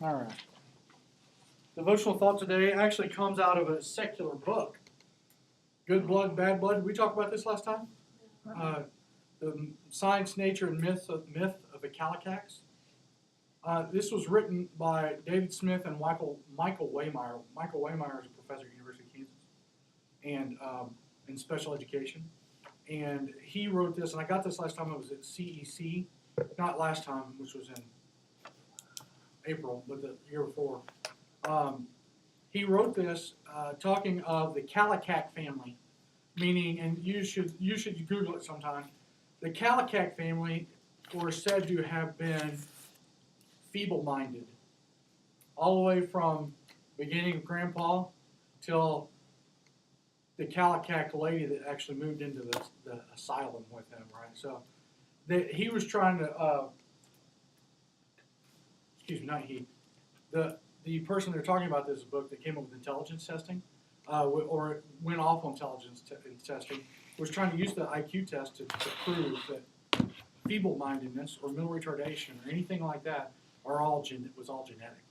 All right. Devotional thought today actually comes out of a secular book. Good Blood, Bad Blood. Did we talk about this last time? The Science, Nature, and Myth of the Kallikaks. This was written by David Smith and Michael Waymire. Michael Waymire is a professor at University of Kansas and in special education. And he wrote this, and I got this last time I was at CEC, not last time, which was in April, but the year before. He wrote this talking of the Kallikak family, meaning, and you should Google it sometime. The Kallikak family were said to have been feeble-minded, all the way from beginning of Grandpa till the Kallikak lady that actually moved into the asylum with him, right? So he was trying to, the person they're talking about this book that came up with intelligence testing, or went off on intelligence testing, was trying to use the IQ test to prove that feeble-mindedness or mental retardation or anything like that was all genetic.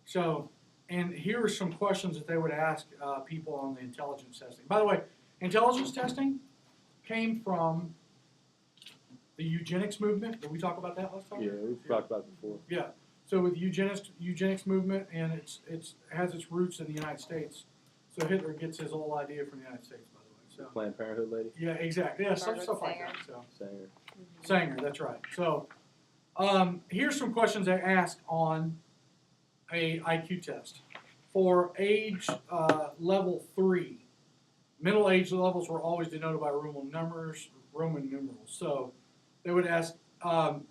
So, and here are some questions that they would ask people on the intelligence testing. By the way, intelligence testing came from the eugenics movement. Did we talk about that last time? Yeah, we've talked about it before. Yeah. So with eugenics movement, and it has its roots in the United States. So Hitler gets his whole idea from the United States, by the way. So Planned Parenthood lady? yeah, exactly. Yeah, stuff like that. So Sanger. Sanger, that's right. So here's some questions they ask on a IQ test. For age level 3, middle age levels were always denoted by Roman numerals. So they would ask,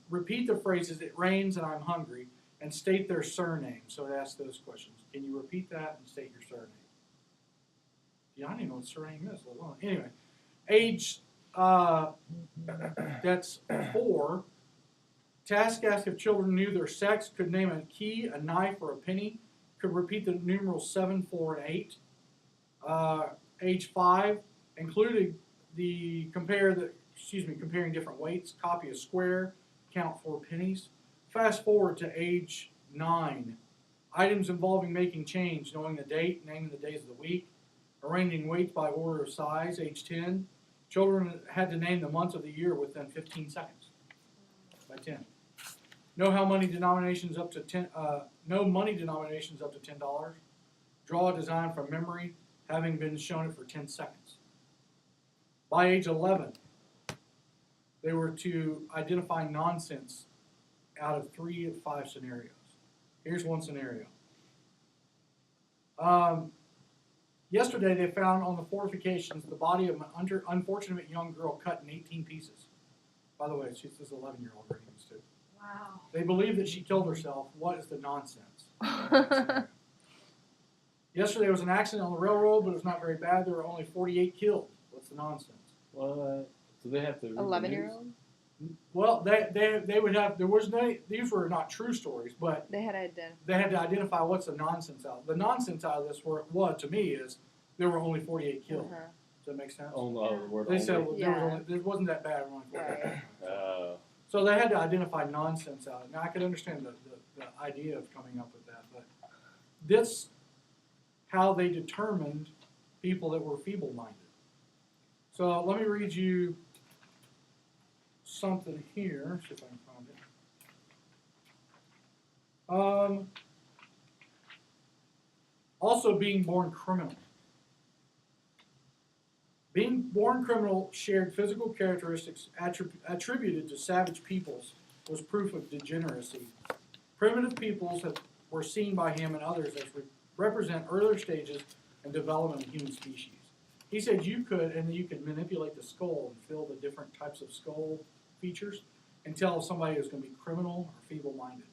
repeat the phrases, "It rains and I'm hungry," and state their surname. So it asks those questions. Can you repeat that and state your surname? Yeah, I don't even know what surname is. Anyway, age, that's 4. Task asked if children knew their sex, could name a key, a knife, or a penny, could repeat the numerals 7, 4, and 8. Age 5 included comparing different weights, copy a square, count 4 pennies. Fast forward to age 9. Items involving making change, knowing the date, naming the days of the week, arranging weights by order of size. Age 10. Children had to name the months of the year within 15 seconds. By 10. Know money denominations up to $10. Draw a design from memory, having been shown it for 10 seconds. By age 11, they were to identify nonsense out of 3 of 5 scenarios. Here's one scenario. Yesterday, they found on the fortifications the body of an unfortunate young girl cut in 18 pieces. By the way, she's this 11-year-old reading this too. Wow. They believe that she killed herself. What is the nonsense? Yesterday was an accident on the railroad, but it was not very bad. There were only 48 killed. What's the nonsense? What? So they have to read 11-year-old? Well, they would have. There was no. These were not true stories, but They had to identify what's the nonsense out. The nonsense out of this to me is there were only 48 killed. Uh-huh. Does that make sense? the word They said only. it wasn't that bad. Only 48. Right. So they had to identify nonsense out. Now I could understand the idea of coming up with that, but this how they determined people that were feeble-minded. So let me read you something here. See if I can find it. Also being born criminal. Being born criminal shared physical characteristics attributed to savage peoples was proof of degeneracy. Primitive peoples were seen by him and others as represent earlier stages in development of the human species. He said you could manipulate the skull and fill the different types of skull features and tell if somebody is going to be criminal or feeble-minded.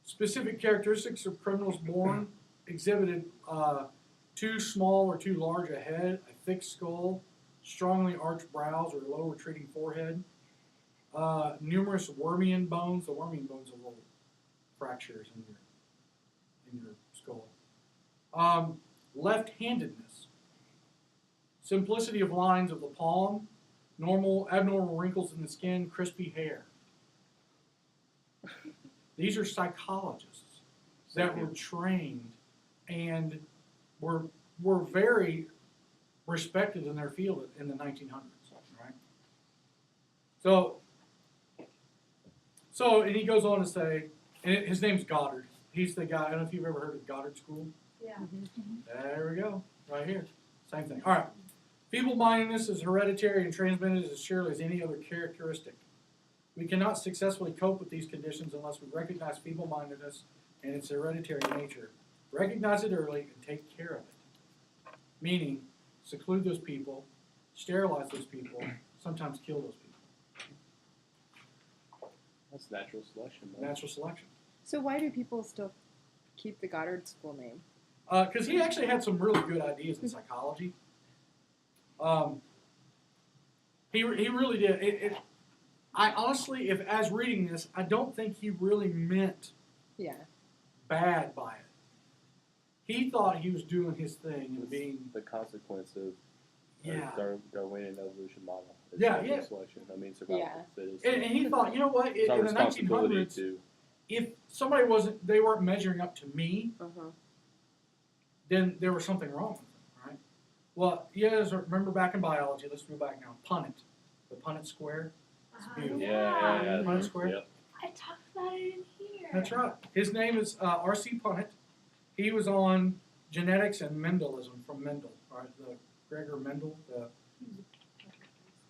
Specific characteristics of criminals born exhibited too small or too large a head, a thick skull, strongly arched brows or low retreating forehead, numerous wormian bones. The wormian bones are little fractures in your skull. Left-handedness, simplicity of lines of the palm, abnormal wrinkles in the skin, crispy hair. These are psychologists. that were trained and were very respected in their field in the 1900s, right? So, and he goes on to say, and his name's Goddard. He's the guy. I don't know if you've ever heard of Goddard School. Yeah. There we go, right here. Same thing. All right. Feeble-mindedness is hereditary and transmitted as surely as any other characteristic. We cannot successfully cope with these conditions unless we recognize feeble-mindedness and its hereditary nature. Recognize it early and take care of it. Meaning, seclude those people, sterilize those people, sometimes kill those people. That's natural selection, man. Natural selection. So why do people still keep the Goddard School name? Because he actually had some really good ideas in psychology. He really did. I honestly, if as reading this, I don't think he really meant Yeah. bad by it. He thought he was doing his thing and being, the consequence of yeah. Darwinian evolution model. It's Yeah, natural yeah. selection. I mean, survival Yeah. of the fittest. And he thought, you know what, It's our in the responsibility 1900s, to. if somebody they weren't measuring up to me, then there was something wrong with them, right? Well, you guys remember back in biology, let's go back now, Punnett, the Punnett square. beautiful. Yeah. Punnett square. Yep. I talked about it in here. That's right. His name is R.C. Punnett. He was on genetics and Mendelism from Mendel, right? The Gregor Mendel, The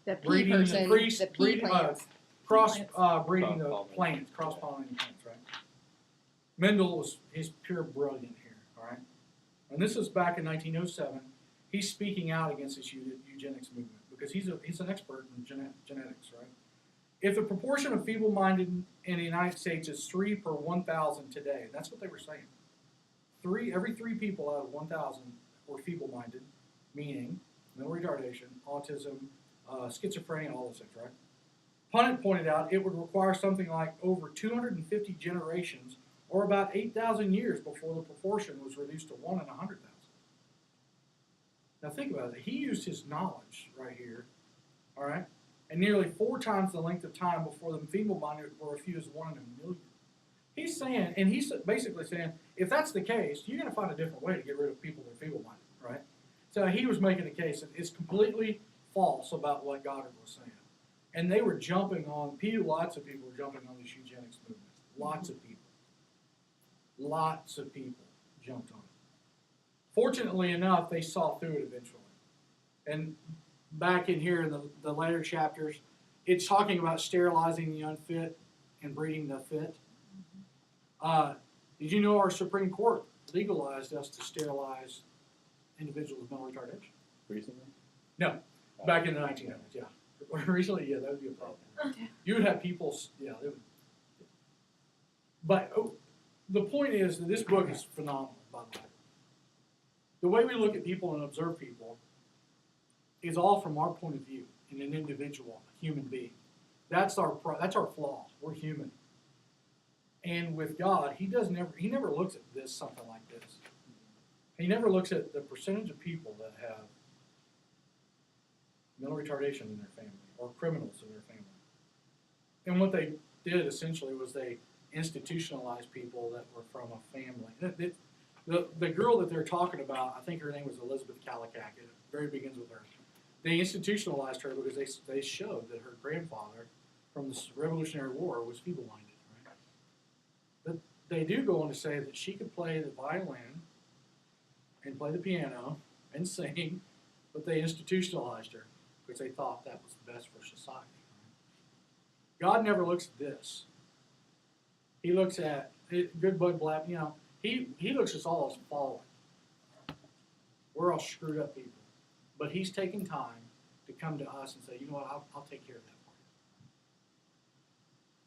pea breeding person, priest, the pea breeding, plants. breeding the Cross-pollinating. plants, cross-pollinating plants, right? Mendel he's pure brilliant here, all right? And this is back in 1907. He's speaking out against this eugenics movement because he's an expert in genetics, right? If the proportion of feeble-minded in the United States is 3 per 1,000 today, that's what they were saying. Every 3 people out of 1,000 were feeble-minded, meaning mental retardation, autism, schizophrenia, all those things, right? Punnett pointed out it would require something like over 250 generations, or about 8,000 years before the proportion was reduced to 1 in 100,000. Now think about it. He used his knowledge right here, all right, and nearly 4 times the length of time before the feeble-minded were refused 1 in a million. He's saying, and he's basically saying, if that's the case, you're going to find a different way to get rid of people that are feeble-minded, right? So he was making a case that it's completely false about what Goddard was saying. And they were jumping on, lots of people were jumping on this eugenics movement. Lots of people. Lots of people jumped on it. Fortunately enough, they saw through it eventually. And back in here in the later chapters, it's talking about sterilizing the unfit and breeding the fit. Did you know our Supreme Court legalized us to sterilize individuals with mental retardation? Recently? No, back in the 1900s, yeah. Recently, yeah, that would be a problem. You would have people, yeah, they would. But the point is that this book is phenomenal, by the way. The way we look at people and observe people is all from our point of view in an individual, a human being. That's our flaw. We're human. And with God, he never looks at something like this. He never looks at the percentage of people that have mental retardation in their family or criminals in their family. And what they did essentially was they institutionalized people that were from a family. The girl that they're talking about, I think her name was Elizabeth Kallikak. It very begins with her. They institutionalized her because they showed that her grandfather from the Revolutionary War was feeble-minded. Right? But they do go on to say that she could play the violin and play the piano and sing, but they institutionalized her because they thought that was the best for society. God never looks at this. He looks at good bud blab. He looks at us all as fallen. We're all screwed up people, but He's taken time to come to us and say, you know what, I'll take care of that for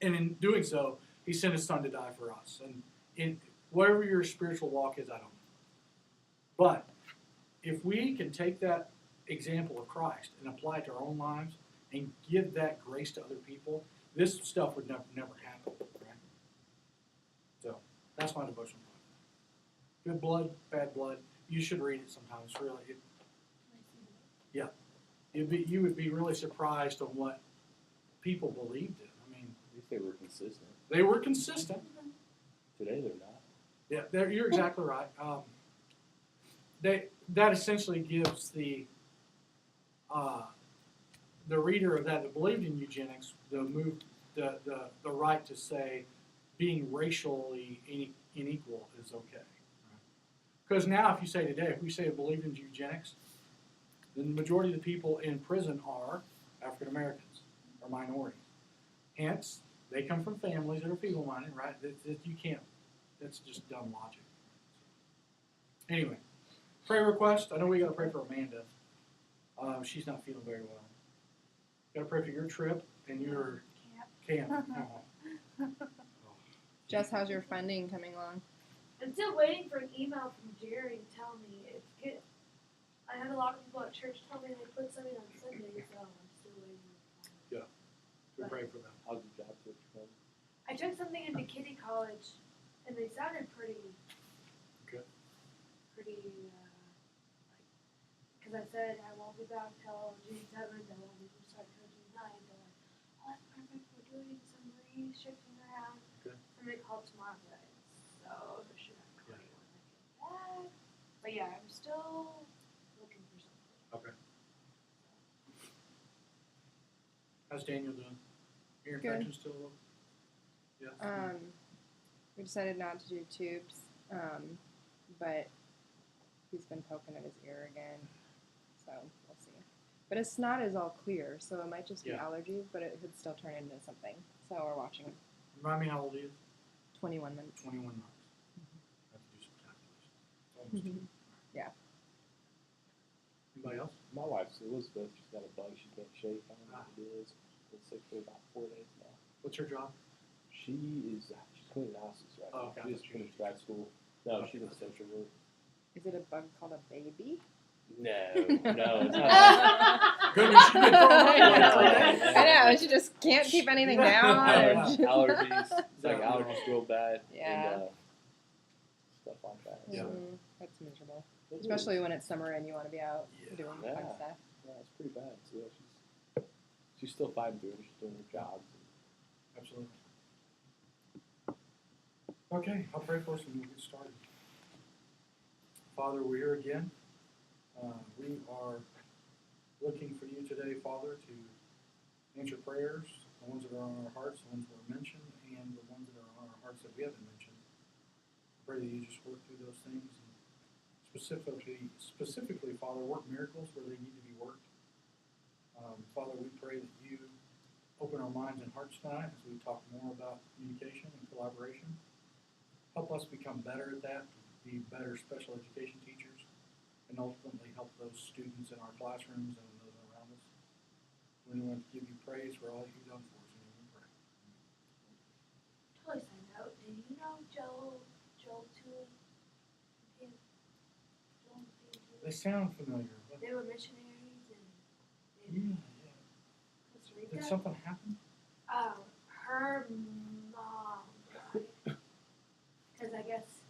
you. And in doing so, He sent His Son to die for us. And in whatever your spiritual walk is, I don't know. But if we can take that example of Christ and apply it to our own lives and give that grace to other people, this stuff would never happen, right? So that's my devotional. Good blood, bad blood. You should read it sometimes. Really, you would be really surprised on what people believed in. I mean, At least they were consistent. they were consistent. Today they're not. Yeah, you're exactly right. That essentially gives the reader of that believed in eugenics the right to say being racially unequal is okay. Because now, if you say today, if we say believed in eugenics, then the majority of the people in prison are African Americans or minorities. Hence, they come from families that are feeble-minded, right? You can't. That's just dumb logic. Anyway, prayer request. I know we got to pray for Amanda. She's not feeling very well. Got to pray for your trip and your camp. Oh. Jess, how's your funding coming along? I'm still waiting for an email from Jerry to tell me it's good. I had a lot of people at church tell me they put something on Sunday, so I'm still waiting. We pray for them. How's the job search going? I took something into Kitty College, and they sounded pretty. Good. Pretty, because I said I won't be back till June 7th, I won't be able to start till June 9th. They're like, oh, that's perfect, we're doing some reshifting around. Good. Somebody called tomorrow night, so there should have clarity when I get back. But yeah, I'm still looking for something. Okay. How's Daniel doing? Your Good. infection still low? Yeah. We decided not to do tubes, but he's been poking at his ear again, so we'll see. But his snot is all clear, so it might just be Yeah. allergies, but it could still turn into something. So we're watching him. Remind me how old he is? 21 months. 21 months. Have to do some calculations. It's almost two. Yeah. Anybody else? My wife's Elizabeth. She's got a bug she can't shake. I don't know what it is. Been sick for about 4 days now. What's her job? She's cleaning houses right Oh, now. okay. She just finished grad school. No, she's in social work. Is it a bug called a baby? No, it's not that. Goodness, she been throwing up Yeah. like 3 days. I know, she just can't keep anything down. Allergies. It's like Yeah. allergies real bad. Yeah. And, stuff like that. Yeah. Mhm. That's miserable. It is. Especially when it's summer and you want to be out Yeah. doing Yeah. fun stuff. Yeah, it's pretty bad. So yeah, she's still fighting through it. She's doing her job. Absolutely. Okay, I'll pray for us and we'll get started. Father, we're here again. We are looking for you today, Father, to answer prayers, the ones that are on our hearts, the ones that were mentioned, and the ones that are on our hearts that we haven't mentioned. I pray that you just work through those things and specifically, Father, work miracles where they need to be worked. Father, we pray that you open our minds and hearts tonight as we talk more about communication and collaboration. Help us become better at that, be better special education teachers, and ultimately help those students in our classrooms and those around us. We want to give you praise for all you've done for us, and we pray. Totally side note, did you know Joel Tooley? They sound familiar. But They were missionaries in yeah. Costa Rica. Did something happen? Her mom died. Because I guess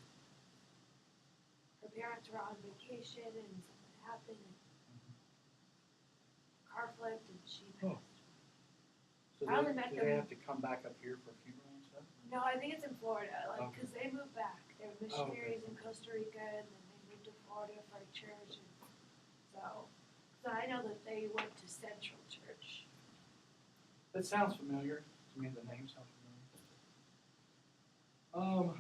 her parents were on vacation and something happened and car flipped and she passed. So I only met do them- they have to come back up here for funeral and stuff? No, I think it's in Florida, like, Okay. because they moved back. They were missionaries in Costa Rica and then they moved to Florida for a church. And so I know that they went to Central Church. That sounds familiar. To me, the name sounds familiar.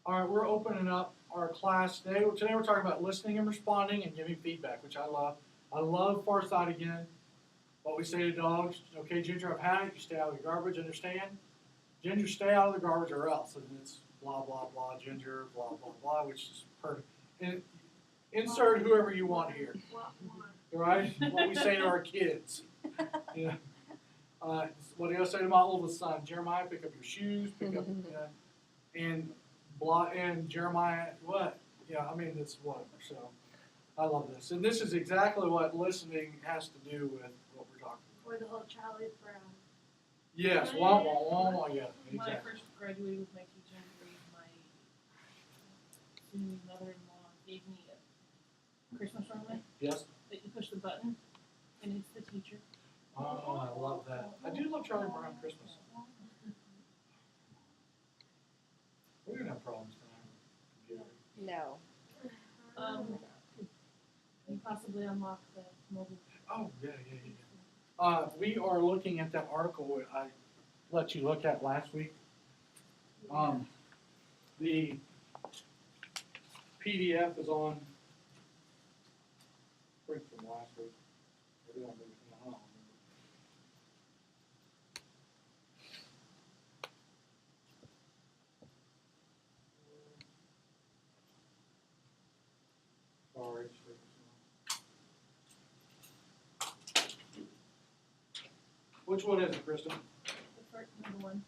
All right, we're opening up our class today. Today we're talking about listening and responding and giving feedback, which I love. I love Far Side again. What we say to dogs, okay, Ginger, I've had it. You stay out of the garbage, understand? Ginger, stay out of the garbage or else. And it's blah, blah, blah, Ginger, blah, blah, blah, which is perfect. And insert whoever you want here, right? What we say to our kids. Yeah. What do I say to my oldest son? Jeremiah, pick up your shoes, pick up, and Jeremiah, what? Yeah, I mean, it's whatever. So I love this. And this is exactly what listening has to do with what we're talking about. Or the whole Charlie Brown. Yes, wah, wah, wah, wah, yeah, When I exactly. first graduated with my teaching degree, my soon mother-in-law gave me a Christmas ornament Yes? that you push the button and it's the teacher. Oh, I love that. I do love Charlie Brown Christmas. We didn't have problems tonight. No. And possibly unlock the mobile. Oh, yeah. We are looking at that article I let you look at last week. The PDF is on, print from last week. I don't remember. Sorry. Which one is it, Kristen? The first number one.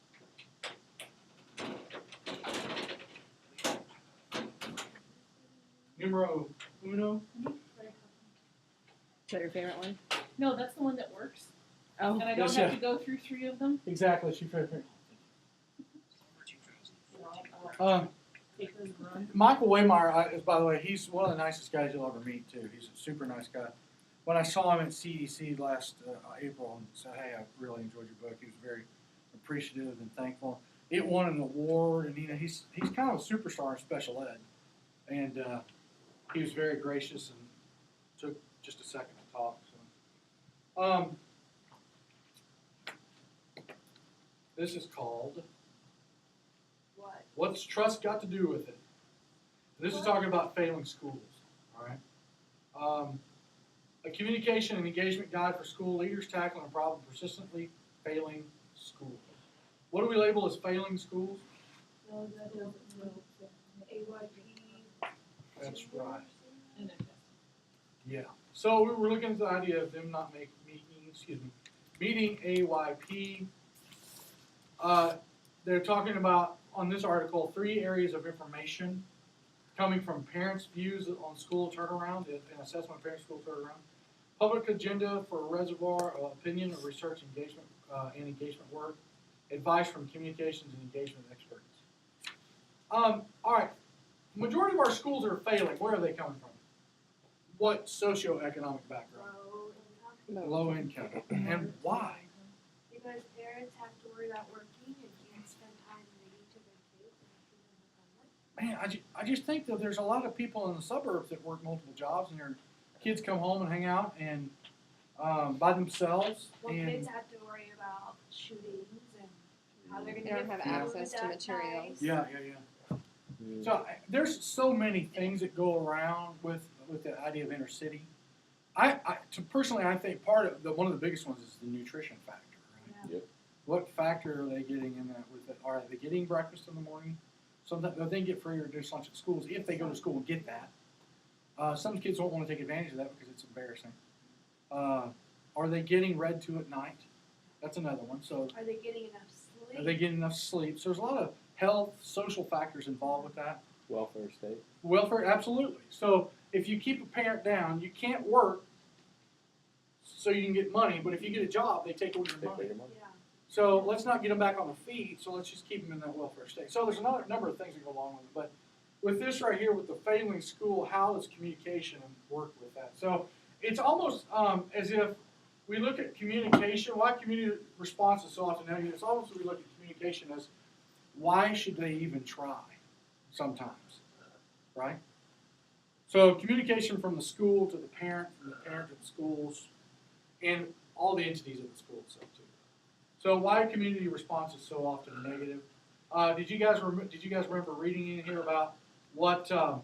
Numero uno? Is that your favorite one? No, that's the one that works. Oh. And I don't Yes, have yeah. to go through 3 of them. Exactly, she favorite. So I'll take those and run. Michael Waymeyer is, by the way, he's one of the nicest guys you'll ever meet too. He's a super nice guy. When I saw him at CEC last April and said, "Hey, I really enjoyed your book," he was very appreciative and thankful. It won an award, and he's kind of a superstar in special ed, and he was very gracious and took just a second to talk. So, this is called What? "What's Trust Got to Do with It?" This is talking about failing schools. All right. A communication and engagement guide for school leaders tackling a problem persistently failing schools. What do we label as failing schools? No, that doesn't know. AYP. That's right. And then Yeah. So we were looking at the idea of them not meeting AYP. They're talking about, on this article, 3 areas of information coming from parents' views on school turnaround, an assessment of parents' school turnaround, public agenda for a reservoir of opinion of research engagement and engagement work, advice from communications and engagement experts. All right, majority of our schools are failing. Where are they coming from? What socioeconomic background? Low income. And why? Because parents have to worry about working and can't spend time with each of their kids and keep them family. Man, I just think that there's a lot of people in the suburbs that work multiple jobs and their kids come home and hang out and by themselves. Well, And kids have to worry about shootings and how they're gonna They don't get have food access to that materials. night. yeah. So there's so many things that go around with the idea of inner city. Personally, I think one of the biggest ones is the nutrition factor. Right? Yeah. What factor are they getting in that with it? Are they getting breakfast in the morning? Sometimes they get free or reduced lunch at schools if they go to school and get that. Some kids don't want to take advantage of that because it's embarrassing. Are they getting read to at night? That's another one. So Are they getting enough sleep? are they getting enough sleep? So there's a lot of health, social factors involved with that. Welfare state. Welfare, absolutely. So if you keep a parent down, you can't work so you can get money, but if you get a job, they take away your Take away money. your money. Yeah. So let's not get them back on the feet, so let's just keep them in that welfare state. So there's another number of things that go along with it, but with this right here, with the failing school, how does communication work with that? So it's almost as if we look at communication, why community response is so often negative, it's almost as we look at communication as why should they even try sometimes, right? So communication from the school to the parent, from the parent to the schools, and all the entities of the school itself too. So why community response is so often negative? Did you guys remember reading in here about what it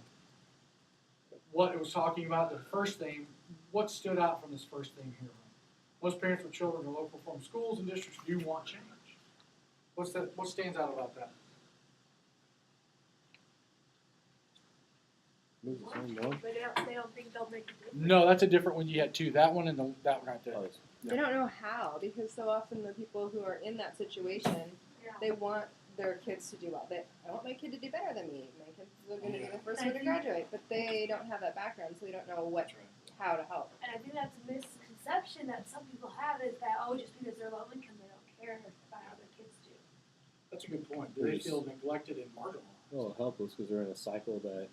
was talking about? The first thing, what stood out from this first thing here? Most parents with children in local performing schools and districts do want change. What stands out about that? Move the same one. But they don't think they'll make a difference. No, that's a different one. You had two. That one and that one right there. Oh, it's- They don't know how, because so often the people who are in that situation, Yeah. they want their kids to do well. I want my kid to do better than me. My kids are going to be the first And one I to think- graduate, but they don't have that background, so they don't know how to help. And I think that's a misconception that some people have is that, oh, just because they're low income, they don't care about how their kids do. That's a good point. Do they feel neglected and marginalized? well, helpless because they're in a cycle that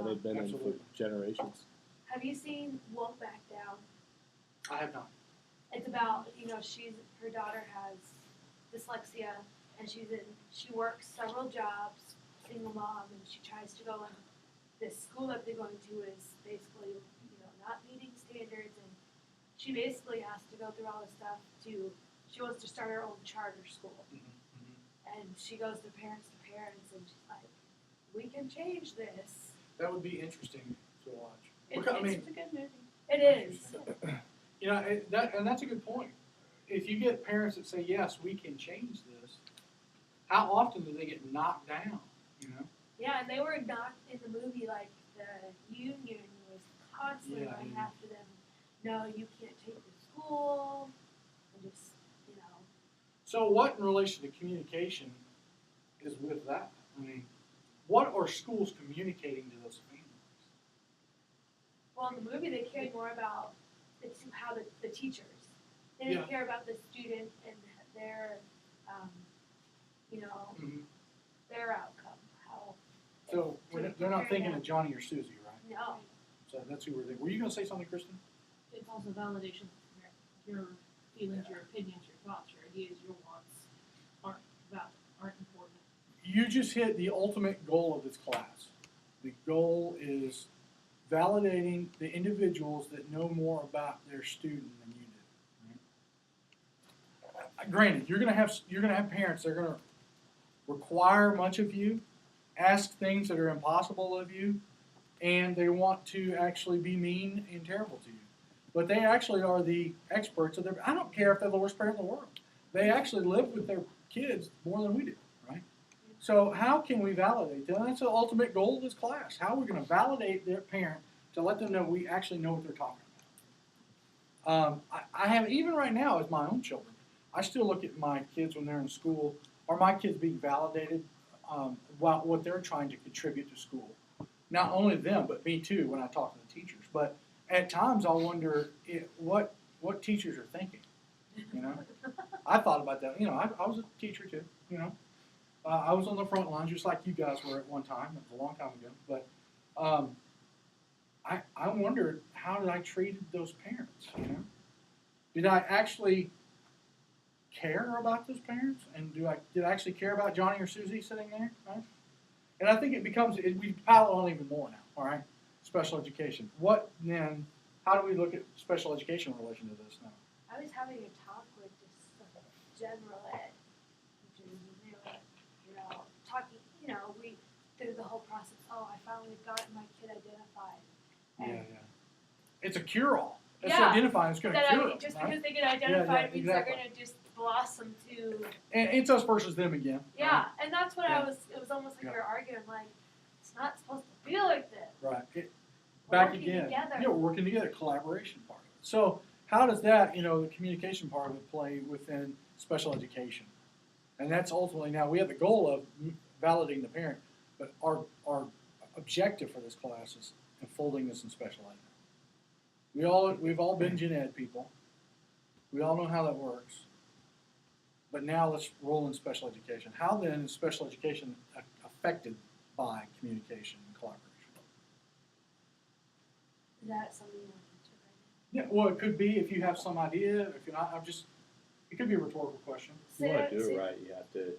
they've been in Absolutely. for generations. Have you seen Won't Back Down? I have not. It's about, her daughter has dyslexia and she works several jobs single mom, and she tries to go, and this school that they're going to is basically, not meeting standards, and she basically has to go through all this stuff she wants to start her own charter school. And she goes to parents, and she's like, we can change this. That would be interesting to watch. It's I mean, It's a good movie. it is. That's a good point. If you get parents that say, yes, we can change this, how often do they get knocked down, Yeah, and they were knocked in the movie, like, the union was constantly Yeah, going yeah. after them. No, you can't take the school, and just, So what in relation to communication is with that? I mean, what are schools communicating to those families? well, in the movie, they cared more about how the teachers. They didn't care about the student and their, their outcome. How. So they're not thinking of Johnny or Susie, right? No. So that's who we're thinking. Were you going to say something, Kristen? It's also validation of your feelings, your opinions, your thoughts, your ideas, your wants aren't important. You just hit the ultimate goal of this class. The goal is validating the individuals that know more about their student than you do. Right? Granted, you're gonna have parents that are gonna require much of you, ask things that are impossible of you, and they want to actually be mean and terrible to you. But they actually are the experts of I don't care if they're the worst parent in the world. They actually live with their kids more than we do, right? So how can we validate them? That's the ultimate goal of this class. How are we going to validate their parent to let them know we actually know what they're talking about? I have, even right now as my own children, I still look at my kids when they're in school. Are my kids being validated about what they're trying to contribute to school? Not only them, but me too when I talk to the teachers. But at times I'll wonder what teachers are thinking. I thought about that. I was a teacher too. I was on the front lines just like you guys were at one time. It was a long time ago. But I wondered how did I treat those parents? Did I actually care about those parents? And did I actually care about Johnny or Susie sitting there? Right? And I think we pile it on even more now. All right, special education. What then? How do we look at special education in relation to this now? I was having a talk with just some general ed teachers, and they were, talking, we through the whole process. Oh, I finally got my kid identified. And It's a cure-all. It's Yeah. identifying. It's going to cure them, just right? because they get identified means exactly. they're going to just blossom to. And it's us versus them again. Yeah, and that's what Yeah. it was almost like Yeah. we were arguing, like, it's not supposed to be like this. Right. We're Back working again. together. Yeah, we're working together. Collaboration part of it. So how does that, the communication part of it play within special education? And that's ultimately now we have the goal of validating the parent, but our objective for this class is unfolding this in special ed. We've all been gen ed people. We all know how that works. But now let's roll in special education. How then is special education affected by communication and collaboration? Is that something you want to right Yeah, well, it could be if you have some idea. If you're not, it could be a rhetorical question. If you want to do Say- it right, you have to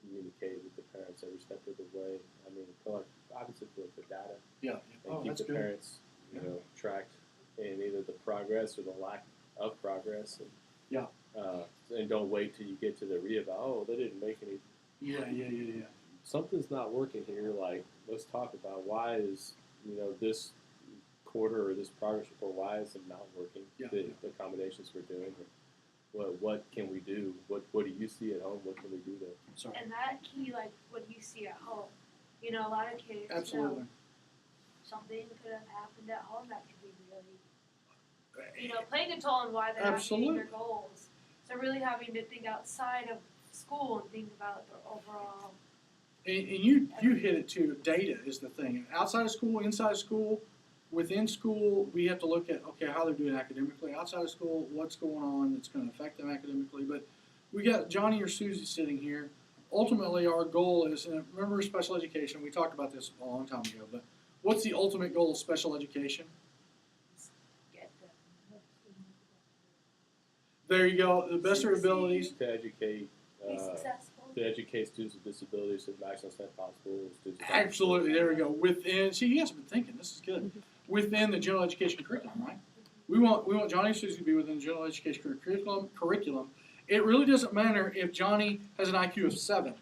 communicate with the parents every step of the way. I mean, collect obviously collect the data Yeah. and Oh, keep that's the good. parents, tracked in either the progress or the lack of progress. And, Yeah. And don't wait till you get to the re-eval. Oh, they didn't make any. Yeah. Something's not working here. Like, let's talk about why is this quarter or this progress report, why is it not working? Yeah. The accommodations we're doing. What can we do? What do you see at home? What can we do to? Sorry. And that key, like what you see at home, a lot of kids, Absolutely. something could have happened at home that could be really, playing a toll on why they're not meeting Absolutely. their goals. So really having to think outside of school and think about their overall. And you hit it too. Data is the thing. Outside of school, inside of school, within school, we have to look at how they're doing academically. Outside of school, what's going on that's going to affect them academically. But we got Johnny or Susie sitting here. Ultimately, our goal is, and remember special education. We talked about this a long time ago. But what's the ultimate goal of special education? Get them. There you go. The best of their abilities. To educate Be successful. to educate students with disabilities to the maximum extent possible. Students with Absolutely, there we go. Within, see, you guys have been thinking, this is good. Within the general education curriculum, right? We want Johnny and Susie to be within the general education curriculum. It really doesn't matter if Johnny has an IQ of 7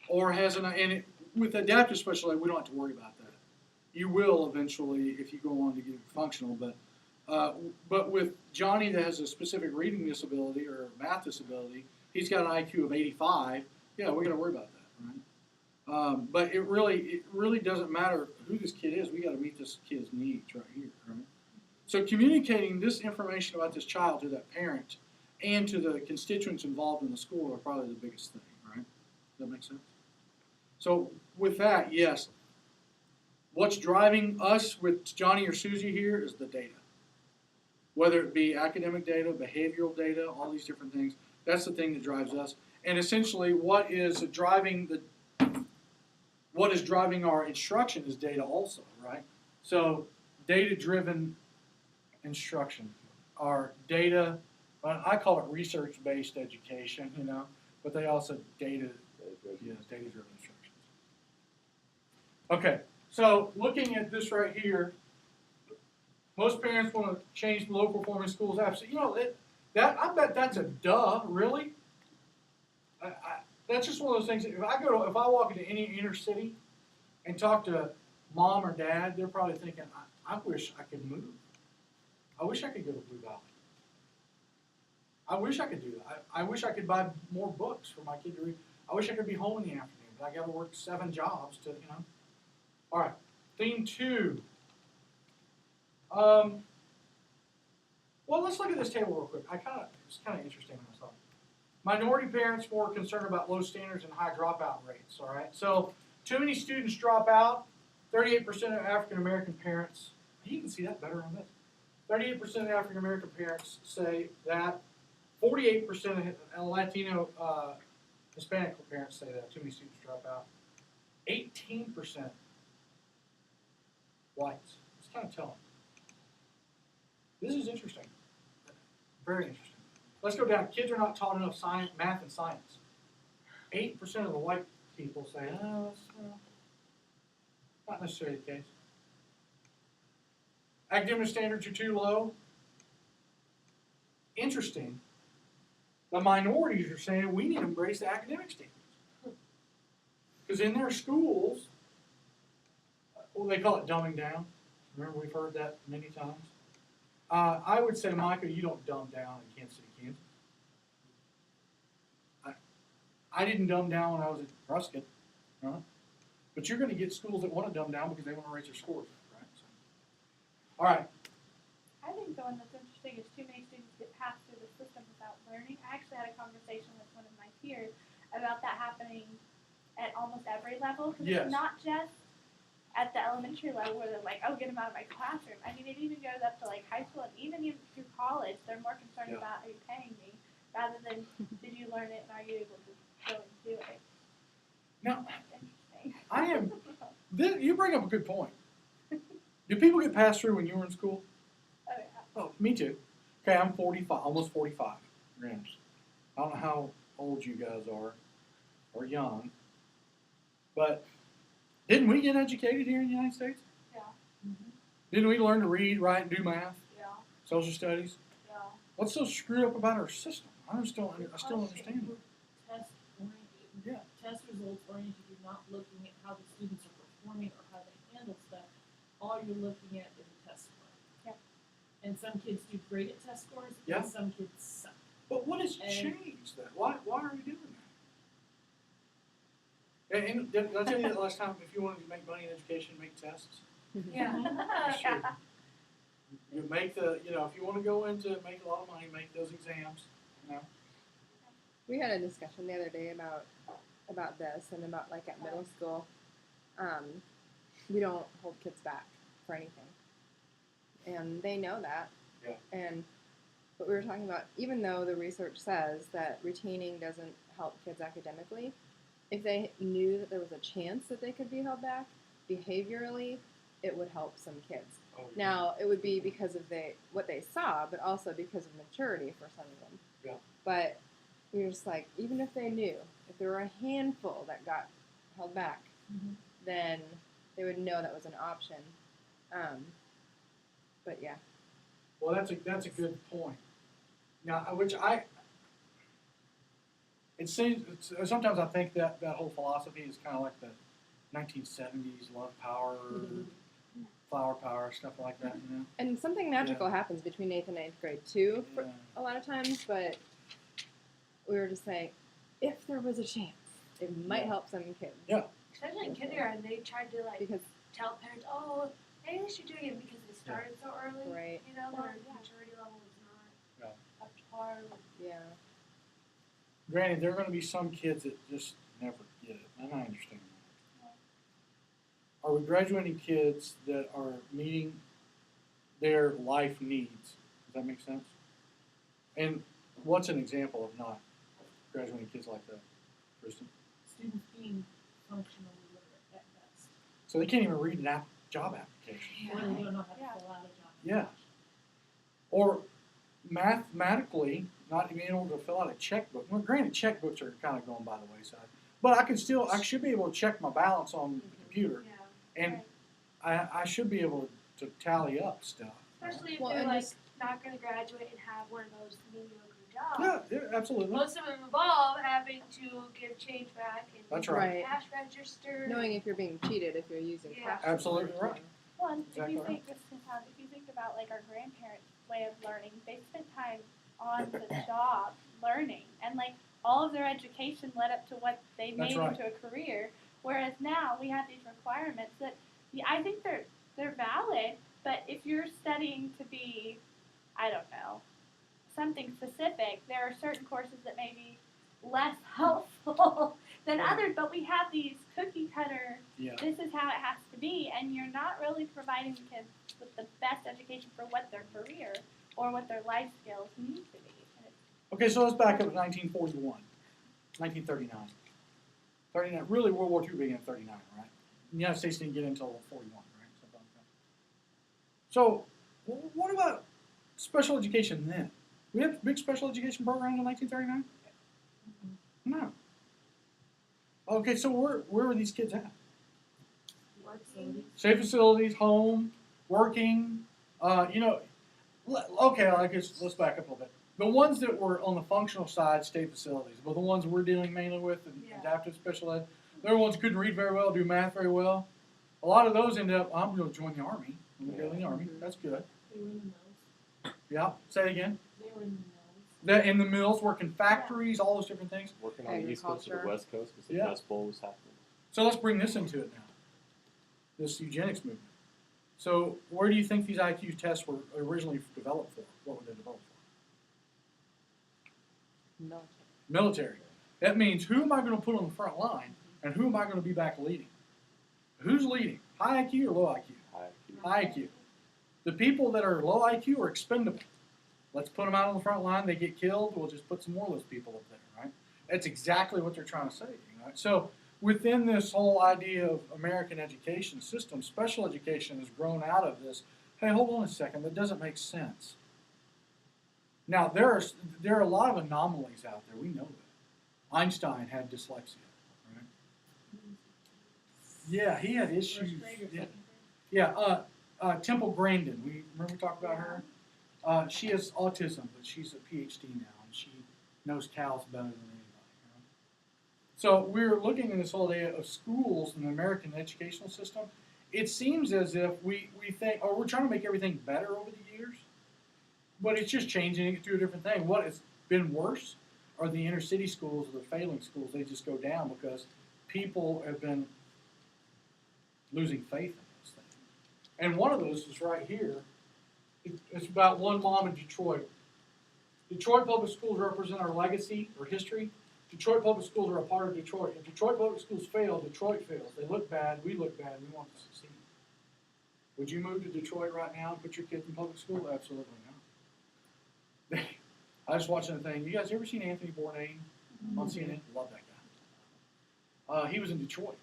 or has with adaptive special ed, we don't have to worry about that. You will eventually if you go on to get functional, but with Johnny that has a specific reading disability or math disability, he's got an IQ of 85. Yeah, we're gonna worry about that, right? But it really doesn't matter who this kid is. We got to meet this kid's needs right here, right? So communicating this information about this child to that parent and to the constituents involved in the school are probably the biggest thing, right? Does that make sense? So with that, yes, what's driving us with Johnny or Susie here is the data. Whether it be academic data, behavioral data, all these different things, that's the thing that drives us. And essentially what is driving our instruction is data also, right? So data-driven instruction or data, I call it research-based education, but they also data-driven instructions. Okay, so looking at this right here, most parents want to change low-performing schools. Absolutely, I bet that's a duh. Really, that's just one of those things. If I walk into any inner city and talk to mom or dad, they're probably thinking, I wish I could move. I wish I could go to Blue Valley. I wish I could do that. I wish I could buy more books for my kid to read. I wish I could be home in the afternoon, but I got to work 7 jobs to. All right, theme 2. Well, let's look at this table real quick. It's kind of interesting myself. Minority parents more concerned about low standards and high dropout rates. All right, so too many students drop out. 38% of African American parents. You can see that better on this. 38% of African American parents say that. 48% of Latino Hispanic parents say that too many students drop out. 18% whites. It's kind of telling. This is interesting. Very interesting. Let's go down. Kids are not taught enough math and science. 8% of the white people say, that's not necessarily the case. Academic standards are too low. Interesting. The minorities are saying we need to embrace the academic standards. Because in their schools, they call it dumbing down. Remember, we've heard that many times. I would say, Micah, you don't dumb down in Kansas City, Kansas. I didn't dumb down when I was at Ruskin, right? But you're going to get schools that want to dumb down because they want to raise their scores, right? So, all right. I think the one that's interesting is too many students get passed through the system without learning. I actually had a conversation with one of my peers about that happening at almost every level. Because Yes. it's not just at the elementary level where they're like, oh, get them out of my classroom. I mean, it even goes up to like high school and even through college. They're more concerned about, are you paying me, rather than did you learn it and are you able to go and do it. Now, That's interesting. you bring up a good point. Do people get passed through when you were in school? Oh, yeah. Oh, me too. Okay, I'm 45, almost 45. I don't know how old you guys are, or young, but didn't we get educated here in the United States? Yeah. Didn't we learn to read, write, and do math, Yeah. social studies? Yeah. What's so screwed up about our system? I still understand it. Test oriented. Yeah. Test results oriented. You're not looking at how the students are performing or how they handle stuff. All you're looking at is a test score. Yep. And some kids do great at test scores, Yeah. and some kids suck. But what has And- changed then? Why are we doing that? And did I tell you that last time? If you wanted to make money in education, make tests. Yeah. Sure. You make if you want to go into make a lot of money, make those exams. We had a discussion the other day about this and about like at middle school, we don't hold kids back for anything, and they know that. Yeah. And what we were talking about, even though the research says that retaining doesn't help kids academically, if they knew that there was a chance that they could be held back behaviorally, it would help some kids. Oh, Now, it would be because of what they saw, but also because of maturity for some of them. Yeah. But we were just like, even if they knew, if there were a handful that got held back, Mhm. then they would know that was an option. But yeah, Well, that's a good point. Now, it seems sometimes I think that whole philosophy is kind of like the 1970s love power, flower power, stuff like that. You know. and something magical happens between 8th and 9th grade too, for Yeah. a lot of times. But we were just saying, if there was a chance, it might Yeah. help some kids. Yeah. Especially in kindergarten, they tried to like Because tell parents, oh, maybe they should do it because they started so early. Right. You know, Or, their yeah. maturity level is not Yeah. up to par. yeah, Granted, there are going to be some kids that just never get it, and I understand that. Are we graduating kids that are meeting their life needs? Does that make sense? And what's an example of not graduating kids like that, Kristen? Students being functionally literate at best. So they can't even read an job application. Or they don't know how to Yeah. fill out a job. Yeah. Or mathematically, not being able to fill out a checkbook. Well, granted, checkbooks are kind of going by the wayside, but I should be able to check my balance on the computer, Yeah. and Right. I should be able to tally up stuff. right? Especially if Well, they're and like just- not going to graduate and have one of those mediocre jobs. Yeah, absolutely. Most of them involve having to give change back and That's use right. the cash register. knowing if you're being cheated if you're using Yeah. cash. Absolutely right. Well, and Exactly if you right. think just to have, if you think about like our grandparents' way of learning, they spent time on the job learning, and like all of their education led up to what they That's made right. into a career. Whereas now we have these requirements that, yeah, I think they're valid, but if you're studying to be, I don't know, something specific, there are certain courses that may be less helpful than Right. others. But we have these cookie cutter. Yeah. This is how it has to be, and you're not really providing the kids with the best education for what their career or what their life skills need to be. And it's, Okay, so let's back up to 1941, 1939. 39, really World War II began in 39, right? The United States didn't get until 41, right? Something like that. So, what about special education then? We had big special education programs in 1939? No. Okay, so where were these kids at? Facilities. Safe facilities, home, working, okay, let's back up a little bit. The ones that were on the functional side, state facilities, but the ones we're dealing mainly with, in Yeah. adaptive special ed, they're the ones who couldn't read very well, do math very well. A lot of those end up, I'm going to join the Army. I'm going to go in the Army. Mhm. That's good. They were in the mills. Yeah, say it again. They were in the mills. They're in the mills, working factories, all those different things. Working on the East Coast or the Agriculture. West Coast because the Yeah. Dust Bowl was happening. So let's bring this into it now. This eugenics movement. So where do you think these IQ tests were originally developed for? What were they developed for? No. Military. That means who am I going to put on the front line and who am I going to be back leading? Who's leading? High IQ or low IQ? High IQ. High IQ. The people that are low IQ are expendable. Let's put them out on the front line. They get killed. We'll just put some more of those people up there, right? That's exactly what they're trying to say. Right? So within this whole idea of American education system, special education has grown out of this. Hey, hold on a second. That doesn't make sense. Now there are a lot of anomalies out there. We know that. Einstein had dyslexia, right? Yeah, he had First issues. grade or Yeah. second grade. Yeah, Temple Grandin. We talked about her. She has autism, but she's a PhD now, and she knows cows better than anybody. You know? So we're looking at this whole idea of schools and the American educational system. It seems as if we think, or we're trying to make everything better over the years, but it's just changing it to a different thing. What has been worse are the inner city schools or the failing schools. They just go down because people have been losing faith in this thing. And one of those is right here. It's about one mom in Detroit. Detroit public schools represent our legacy or history. Detroit public schools are a part of Detroit. If Detroit public schools fail, Detroit fails. They look bad, we look bad, we want to succeed. Would you move to Detroit right now and put your kids in public school? Absolutely not. I was watching the thing. You guys ever seen Anthony Bourdain on CNN? Love that guy. He was in Detroit.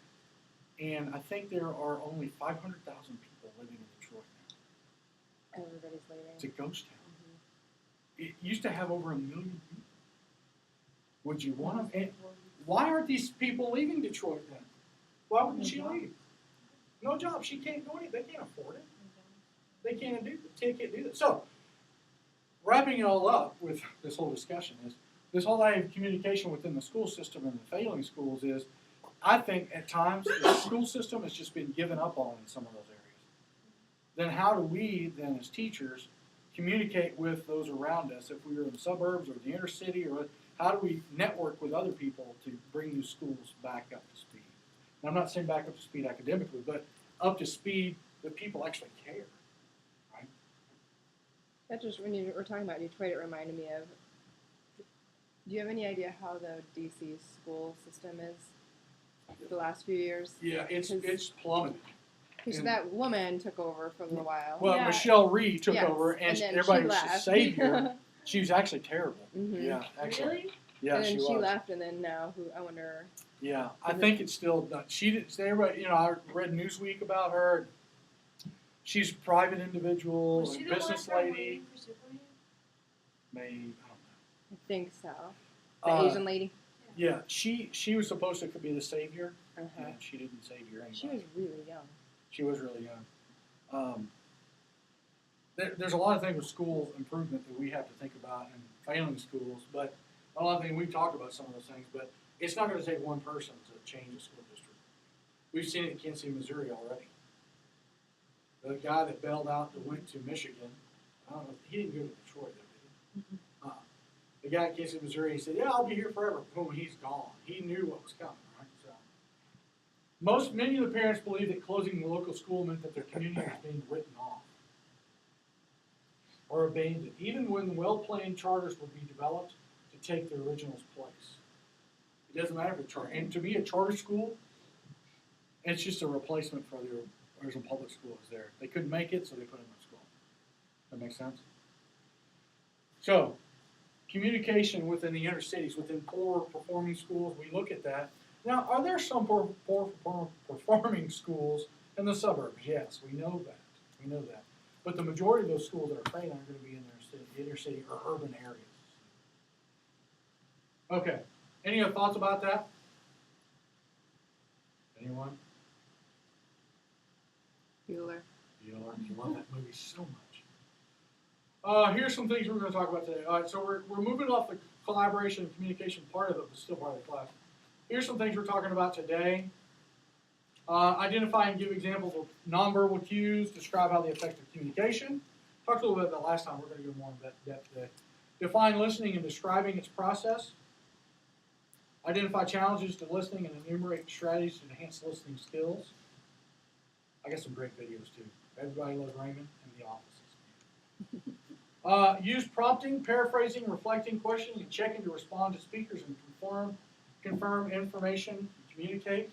And I think there are only 500,000 people living in Detroit now. Everybody's It's a leaving. ghost town. It used to have over 1 million people. Would you want them? why aren't these people leaving Detroit then? Why wouldn't she leave? No job. She can't do anything. They can't afford it. They can't do that. So, wrapping it all up with this whole discussion is this whole idea of communication within the school system and the failing schools is, I think at times the school system has just been given up on in some of those areas. Then how do we then as teachers communicate with those around us if we are in the suburbs or the inner city, or how do we network with other people to bring these schools back up to speed? And I'm not saying back up to speed academically, but up to speed that people actually care. That just, when you were talking about Detroit, it reminded me of, do you have any idea how the DC school system is the last few years? Yeah, it's plummeted. Because And- that woman took over for a little while. Well, Yeah. Michelle Reed took Yes, over, and then everybody she was left. savior. She was actually terrible. Mhm. Yeah, actually. Really? Yeah, and then she she was. left, and then now who? I wonder. Yeah, I think it's still done. She didn't. Everybody, I read Newsweek about her. She's a private individual, Was a she the one business from lady. Waiting for Superman? Maybe I think so. The I don't know. Asian lady. Yeah, she was supposed to be the savior, Uh-huh. and she didn't savior anybody. She was really young. She was really young. There's a lot of things with school improvement that we have to think about and failing schools, but a lot of things, we've talked about some of those things, but it's not going to take one person to change a school district. We've seen it in Kansas City, Missouri already. The guy that bailed out that went to Michigan, I don't know, he didn't go to Detroit though, did he? The guy in Kansas City, Missouri, he said, yeah, I'll be here forever. Boom, he's gone. He knew what was coming, right? So, many of the parents believe that closing the local school meant that their community was being written off or abandoned, even when well-planned charters would be developed to take their original's place. It doesn't matter if it's charter. And to me, a charter school, it's just a replacement for the original public schools there. They couldn't make it, so they put them in school. That makes sense? So, communication within the inner cities, within poor performing schools, we look at that. Now, are there some poor performing schools in the suburbs? Yes, we know that. We know that. But the majority of those schools that are failing are going to be in the inner city or urban areas. Okay. Any other thoughts about that? Anyone? Bueller. You love that movie so much. Here's some things we're going to talk about today. All right, so we're moving off the collaboration and communication part of it, but still part of the class. Here's some things we're talking about today. Identify and give examples of nonverbal cues. Describe how they affect communication. Talked a little bit about that last time. We're going to go more in depth today. Define listening and describing its process. Identify challenges to listening and enumerate strategies to enhance listening skills. I got some great videos too. Everybody Loves Raymond and The Office. Use prompting, paraphrasing, reflecting, questioning, and checking to respond to speakers and confirm information, and communicate.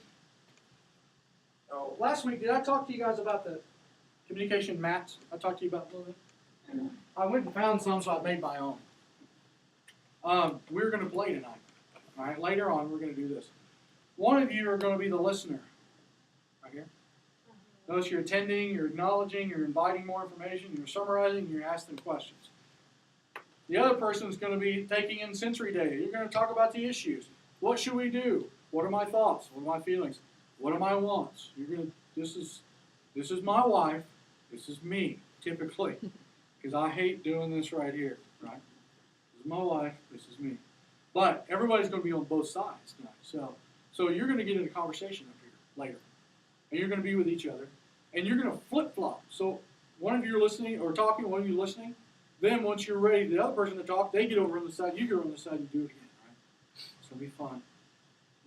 Last week, did I talk to you guys about the communication mats? I talked to you about it a little bit. I went and found some, so I made my own. We're going to play tonight. All right, later on, we're going to do this. One of you are going to be the listener. Right here. Notice you're attending, you're acknowledging, you're inviting more information, you're summarizing, you're asking questions. The other person is going to be taking in sensory data. You're going to talk about the issues. What should we do? What are my thoughts? What are my feelings? What are my wants? You're going to. This is my wife. This is me, typically, because I hate doing this right here. Right? This is my wife. This is me. But everybody's going to be on both sides tonight. So you're going to get in a conversation up here later. And you're going to be with each other. And you're going to flip-flop. So one of you are listening or talking, one of you listening. Then once you're ready, the other person to talk, they get over on the side, you get over on the side, and do it again. Right? It's going to be fun.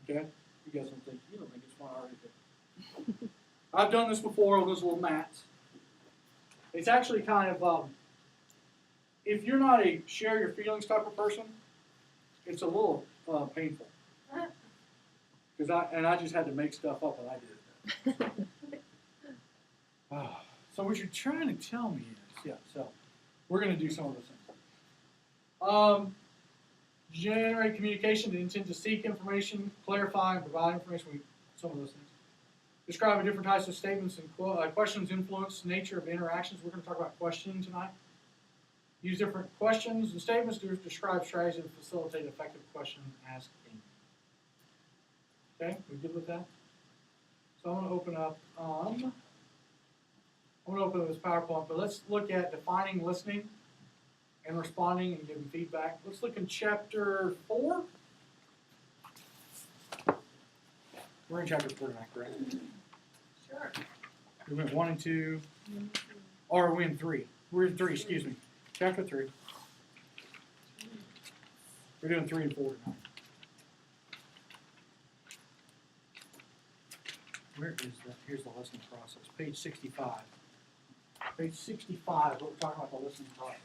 Okay? You guys don't think it's fun already. But I've done this before on those little mats. It's actually kind of, if you're not a share your feelings type of person, it's a little painful. Because I just had to make stuff up and I did it. So what you're trying to tell me is, so we're going to do some of those things. Generate communication to intend to seek information, clarify, and provide information. Some of those things. Describe different types of statements and questions influence the nature of interactions. We're going to talk about questioning tonight. Use different questions and statements to describe strategies to facilitate effective question asking. Okay, we good with that? So I'm gonna open up, this PowerPoint, but let's look at defining listening and responding and giving feedback. Let's look in chapter 4. We're in chapter 4 now, correct? Sure. We went 1 and 2, or are we in 3? We're in 3, excuse me. Chapter 3. We're doing 3 and 4 now. Where is that? Here's the listening process. Page 65. Page 65, what we're talking about, the listening process.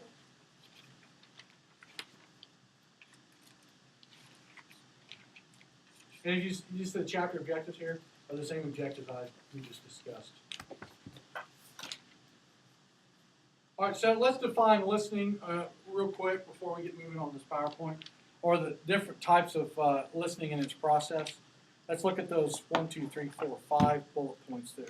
And you see the chapter objectives here are the same objectives we just discussed. All right, so let's define listening real quick before we get moving on this PowerPoint, or the different types of listening and its process. Let's look at those 1, 2, 3, 4, 5 bullet points there.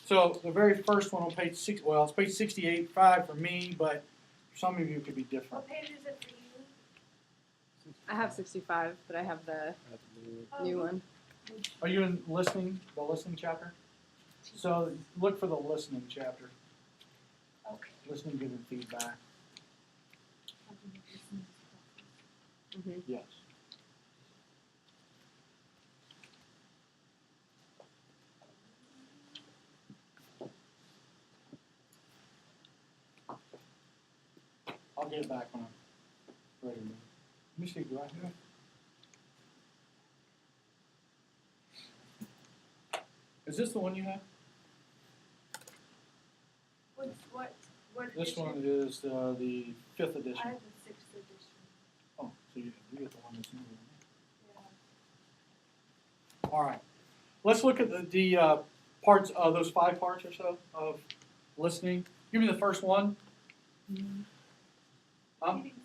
So the very first one on page 6, well, it's page 68, 5 for me, but for some of you it could be different. What page is it for you? I have 65, but I have the Oh, new one. Are you in listening, the listening chapter? So look for the listening chapter, Okay. listening, giving feedback. Mm-hmm. Yes. I'll get it back when I'm ready to move. Let me see, do I have it? Is this the one you have? What This edition? one is the 5th edition. I have the 6th edition. Oh, so you get the one that's new. Yeah. All right. Let's look at the parts, those 5 parts or so of listening. Give me the first one. Reading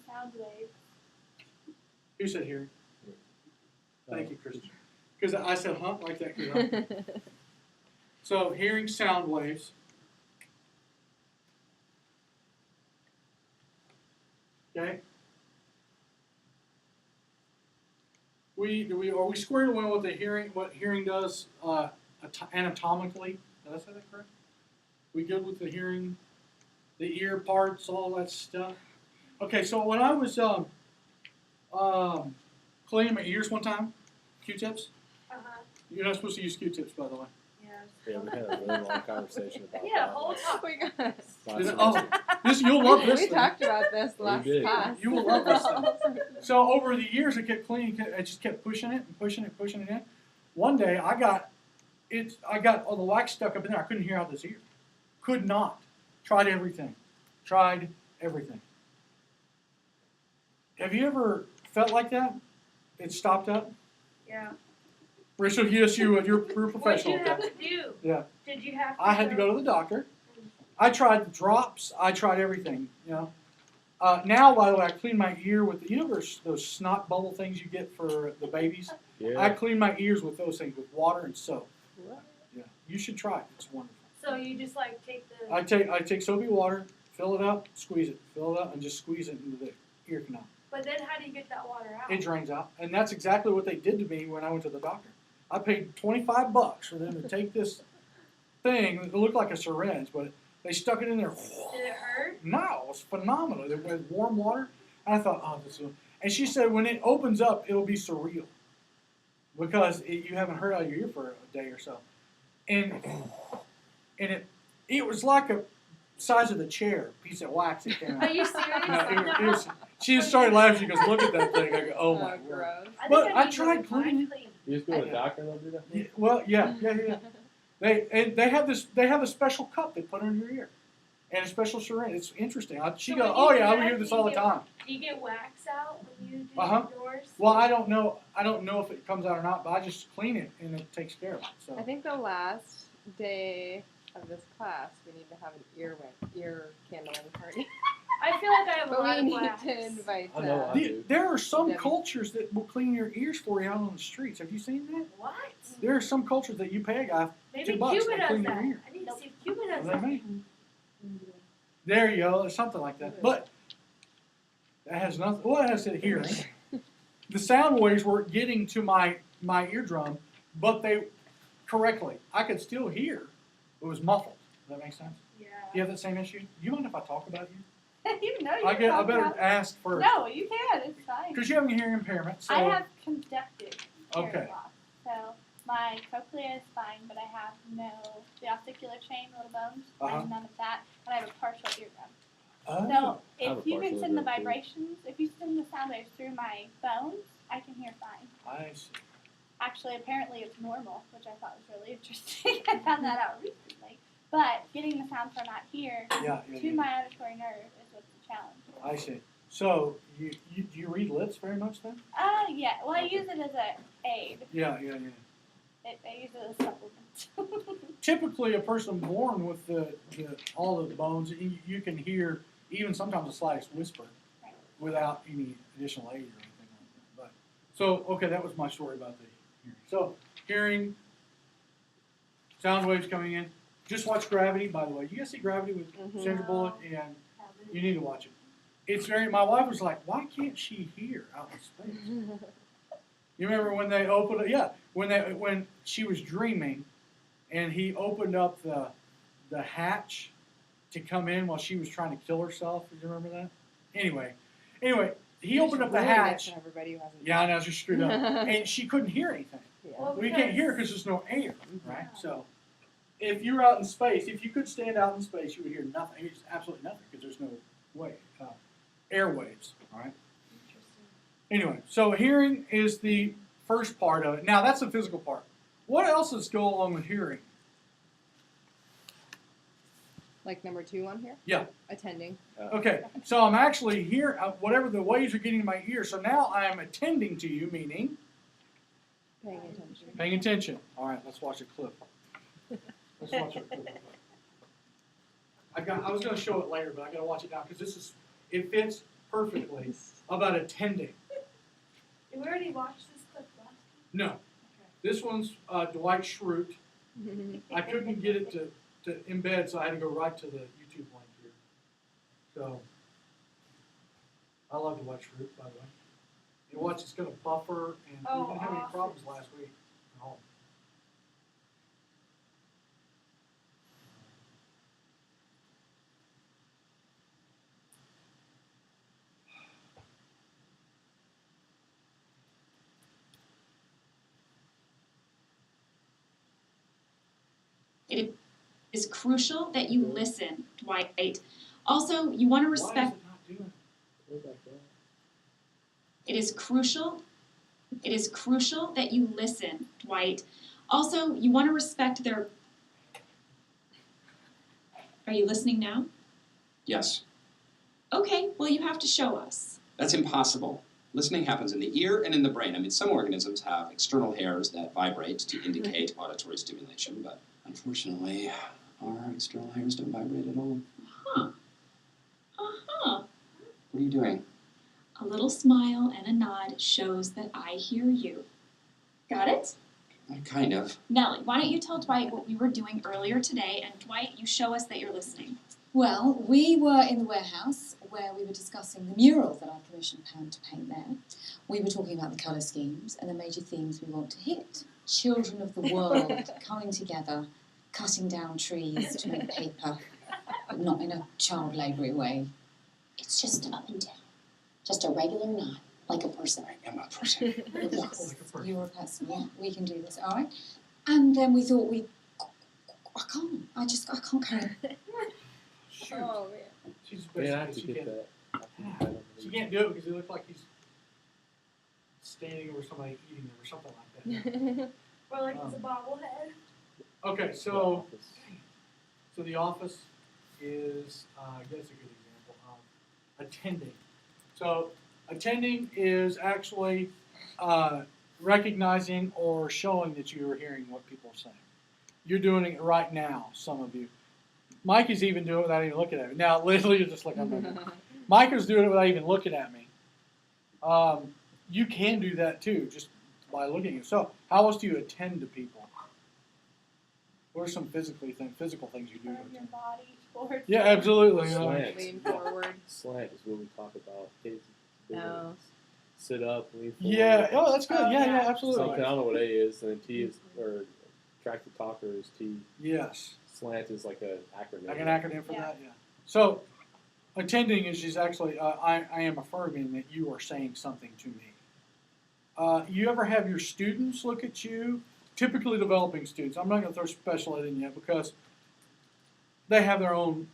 sound waves. Who said hearing? Thank you, Kristen. Because I said hunt like that. 'Cause so hearing sound waves. Okay. Are we squared away with what hearing does anatomically? Did I say that correct? We good with the hearing, the ear parts, all that stuff? Okay, so when I was cleaning my ears one time, Q-tips. You're not supposed to use Q-tips, by the way. Yeah, we had a really long conversation about Yeah, that. whole time. We got last You'll love this we thing. talked about this last did. class. You will love this thing. So over the years, I kept cleaning. I just kept pushing it and pushing it, pushing it in. One day, I got all the wax stuck up in there. I couldn't hear out this ear. Could not. Tried everything. Have you ever felt like that? It stopped up. Yeah. Rachel, yes, you're a What did professional. you at have that. to do? Yeah. Did you have to I had to go to the doctor. I tried the drops. I tried everything. You know. Now, by the way, I clean my ear with those snot bubble things you get for the babies. Yeah. I clean my ears with those things with water and soap. Yeah, you should try it. It's wonderful. So you just like take the. I take soapy water, fill it up, squeeze it, fill it up, and just squeeze it into the ear canal. But then how do you get that water out? It drains out, and that's exactly what they did to me when I went to the doctor. I paid $25 for them to take this thing. It looked like a syringe, but they stuck it in there. Did it hurt? No, it was phenomenal. It was warm water, and I thought, oh, this is. And she said, when it opens up, it'll be surreal because you haven't heard out of your ear for a day or so, and it was like a size of the chair piece of wax that came Are out. you serious? No, it was, she just started laughing. She goes, look at that thing. I go, oh my word. gross. But I need to tried get mine cleaning. cleaned. You just go to the doctor and they'll do that? Yeah, well, yeah. They have this. They have a special cup they put under your ear, and a special syringe. It's interesting. She So goes, when "Oh you yeah, do I that, hear this do all you the time." Do you get wax out when you do Uh-huh. yours? Well, I don't know. I don't know if it comes out or not, but I just clean it and it takes care of it. So I think the last day of this class, we need to have an ear candling party. I feel like I have a But lot we of need wax. to invite. I know, there are some Debbie. cultures that will clean your ears for you out on the streets. Have you seen that? What? There are some cultures that you pay a guy. Maybe $2, Cuba they does clean your that. ear. I need to see if Cuba does They that. may. There you go. There's something like that. But that has nothing. Well, it has to hearing. The sound waves were getting to my eardrum, but they correctly. I could still hear. It was muffled. Does that make sense? Yeah. Do you have that same issue? You mind if I talk about you? You know you I can talk better about- ask first. No, you can. It's fine. Because you have a hearing impairment. So I have conductive hearing Okay. loss. So my cochlea is fine, but I have the articular chain, little bones. I Uh-huh. have none of that, and I have a partial eardrum. Oh. So I have if a you can partial send the eardrum, too. vibrations, if you send the sound waves through my bones, I can hear fine. I see. Actually, apparently it's normal, which I thought was really interesting. I found that out recently. But getting the sound from out here Yeah, to yeah. my auditory nerve is what's the challenge. I see. So you do you read lips very much then? Yeah. Well, I use it as a aid. Yeah. I use it as a supplement. Typically, a person born with all of the bones, you can hear even sometimes the slightest whisper Right. without any additional aid or anything like that. But so okay, that was my story about the hearing. So hearing, sound waves coming in. Just watch Gravity, by the way. You guys see Gravity with Sandra Bullock, and you need to watch it. It's very. My wife was like, "Why can't she hear out in space?" You remember when they opened it? Yeah, when she was dreaming, and he opened up the hatch to come in while she was trying to kill herself. Do you remember that? Anyway, he opened up the Ruined it hatch. for everybody who hasn't. Yeah, I know, she screwed up, and she couldn't hear anything. Yeah. Well, We can't hear because there's no air, right? So, if you're out in space, if you could stand out in space, you would hear nothing. It's absolutely nothing because there's no airwaves. All right. Anyway, so hearing is the first part of it. Now that's the physical part. What else does go along with hearing? Like number 2 on here? Yeah. Attending. Okay, so I'm actually hearing whatever the waves are getting in my ear. So now I am attending to you, meaning Paying attention. paying attention. All right, let's watch a clip. Let's watch a clip. I was going to show it later, but I got to watch it now because it fits perfectly about attending. Did we already watched this clip last No, this one's Dwight Schrute. I couldn't get it to embed, so I had to go right to the YouTube link here. So, I love Dwight Schrute, by the way. You watch, it's going to buffer, and Oh, we didn't have any awesome. problems last week at all. It is crucial that you listen, Dwight. Also, you want to Why is respect. it not doing Go back down. It is crucial that you listen, Dwight. Also, you want to respect their. Are you listening now? Yes, Okay, well, you have to show us. that's impossible. Listening happens in the ear and in the brain. I mean, some organisms have external hairs that vibrate to indicate auditory stimulation, but unfortunately, our external hairs don't vibrate at all. Uh-huh. What are you doing? A little smile and a nod shows that I hear you. Got it? Kind of. Nellie, why don't you tell Dwight what we were doing earlier today, and Dwight, you show us that you're listening. Well, we were in the warehouse where we were discussing the mural that I commissioned Pam to paint there. We were talking about the colour schemes and the major themes we want to hit. Children of the world coming together, cutting down trees to make paper, but not in a child labouring way. It's just up and down. Just a regular nod, like a person. I am a person. Yes, you're a person, yeah, we can do this, alright? And then we thought I can't carry it. Shoot. Oh, man. She's Yeah, I have to basically, get that. I have to get that on the she can't do it because he looks like he's standing over somebody eating it or something like that. week? Or like it's a bobblehead. Okay, so the office is, I guess, a good example of attending. So attending is actually recognizing or showing that you are hearing what people are saying. You're doing it right now, some of you. Mike is even doing it without even looking at me. Now, literally, you're just looking at me. Mike is doing it without even looking at me. You can do that too, just by looking at you. So, how else do you attend to people? What are some physical things you do? Turn to your attend? body towards. Yeah, absolutely. You know. Slant. Lean forward. Slant is what we talk about. Kids. No. sit up, lean forward. Yeah. Oh, that's good. Oh, Yeah, yeah. absolutely. Something, I don't know what A is, and then T is, or attractive talker is T. Yes. Slant is like an acronym. Like an acronym for Yeah. that, yeah. So, attending is just actually, I am affirming that you are saying something to me. You ever have your students look at you? Typically developing students. I'm not going to throw special ed in yet because they have their own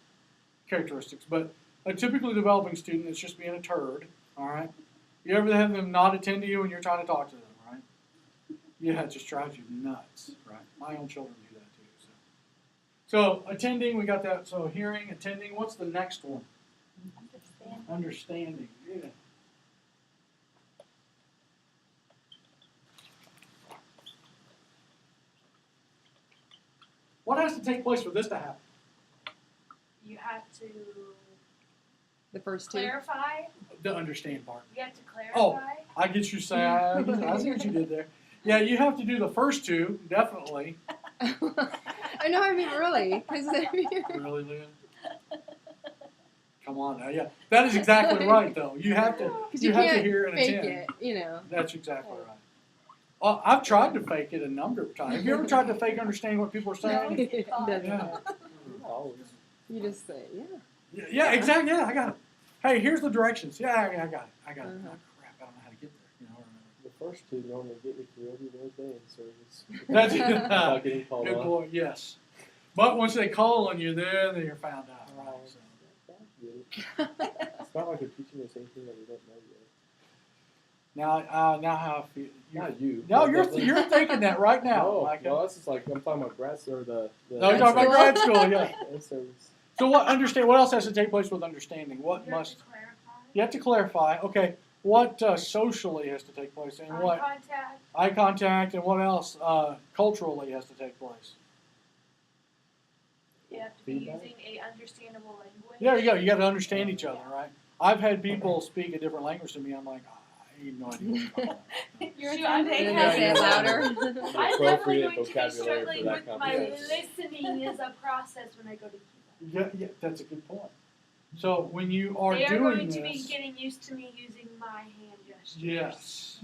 characteristics. But a typically developing student that's just being a turd, all right? You ever have them not attend to you when you're trying to talk to them, right? Yeah, it just drives you nuts, right? My own children do that too. So attending, we got that. So hearing, attending. What's the next one? Understanding. Yeah. What has to take place for this to happen? You have to The first two. clarify. The understand part. You have to clarify. Oh. I get you saying. I see what you did there. Yeah, you have to do the first two, definitely. I know. I mean, really, because Really, Leah? Come on now. Yeah, that is exactly right, though. You have to. you have to can't hear and fake attend. it. You know. That's exactly right. I've tried to fake it a number of times. Have you ever tried to fake understanding what people are saying? It doesn't Yeah. matter. Always. You just say, yeah. Yeah, exactly. Yeah, I got it. Hey, here's the directions. Yeah, I got it. I got it. Uh-huh. Oh, crap, I don't know how to get there. You know, The first two normally get me through every day in service. That's Without getting called good on. point. Yes, but once they call on you, then you're found out. Right? So. It's not like they're teaching us anything that we don't know yet. Now how I feel. Not you. No, but- you're thinking that right now. No, Micah. well, this is like I'm talking about grad or the. No, you're talking about grad school. Yeah. in service. So what else has to take place with understanding? What You have must to clarify. you have to clarify? Okay, what socially has to take place, and Eye what contact. eye contact, and what else culturally has to take place? You have to be Feedback? using a understandable language. There you go. You got to understand each other, right? I've had people speak a different language to me. I'm like, I have no idea what's going on. You're Shoot, attending. And Yeah, then say it yeah. louder. I'm definitely Appropriate going to be vocabulary for struggling that with my conversation. listening as a process when I go to Cuba. Yeah, that's a good point. So when you are They are doing going to be this, getting used to me using my hand gestures. yes.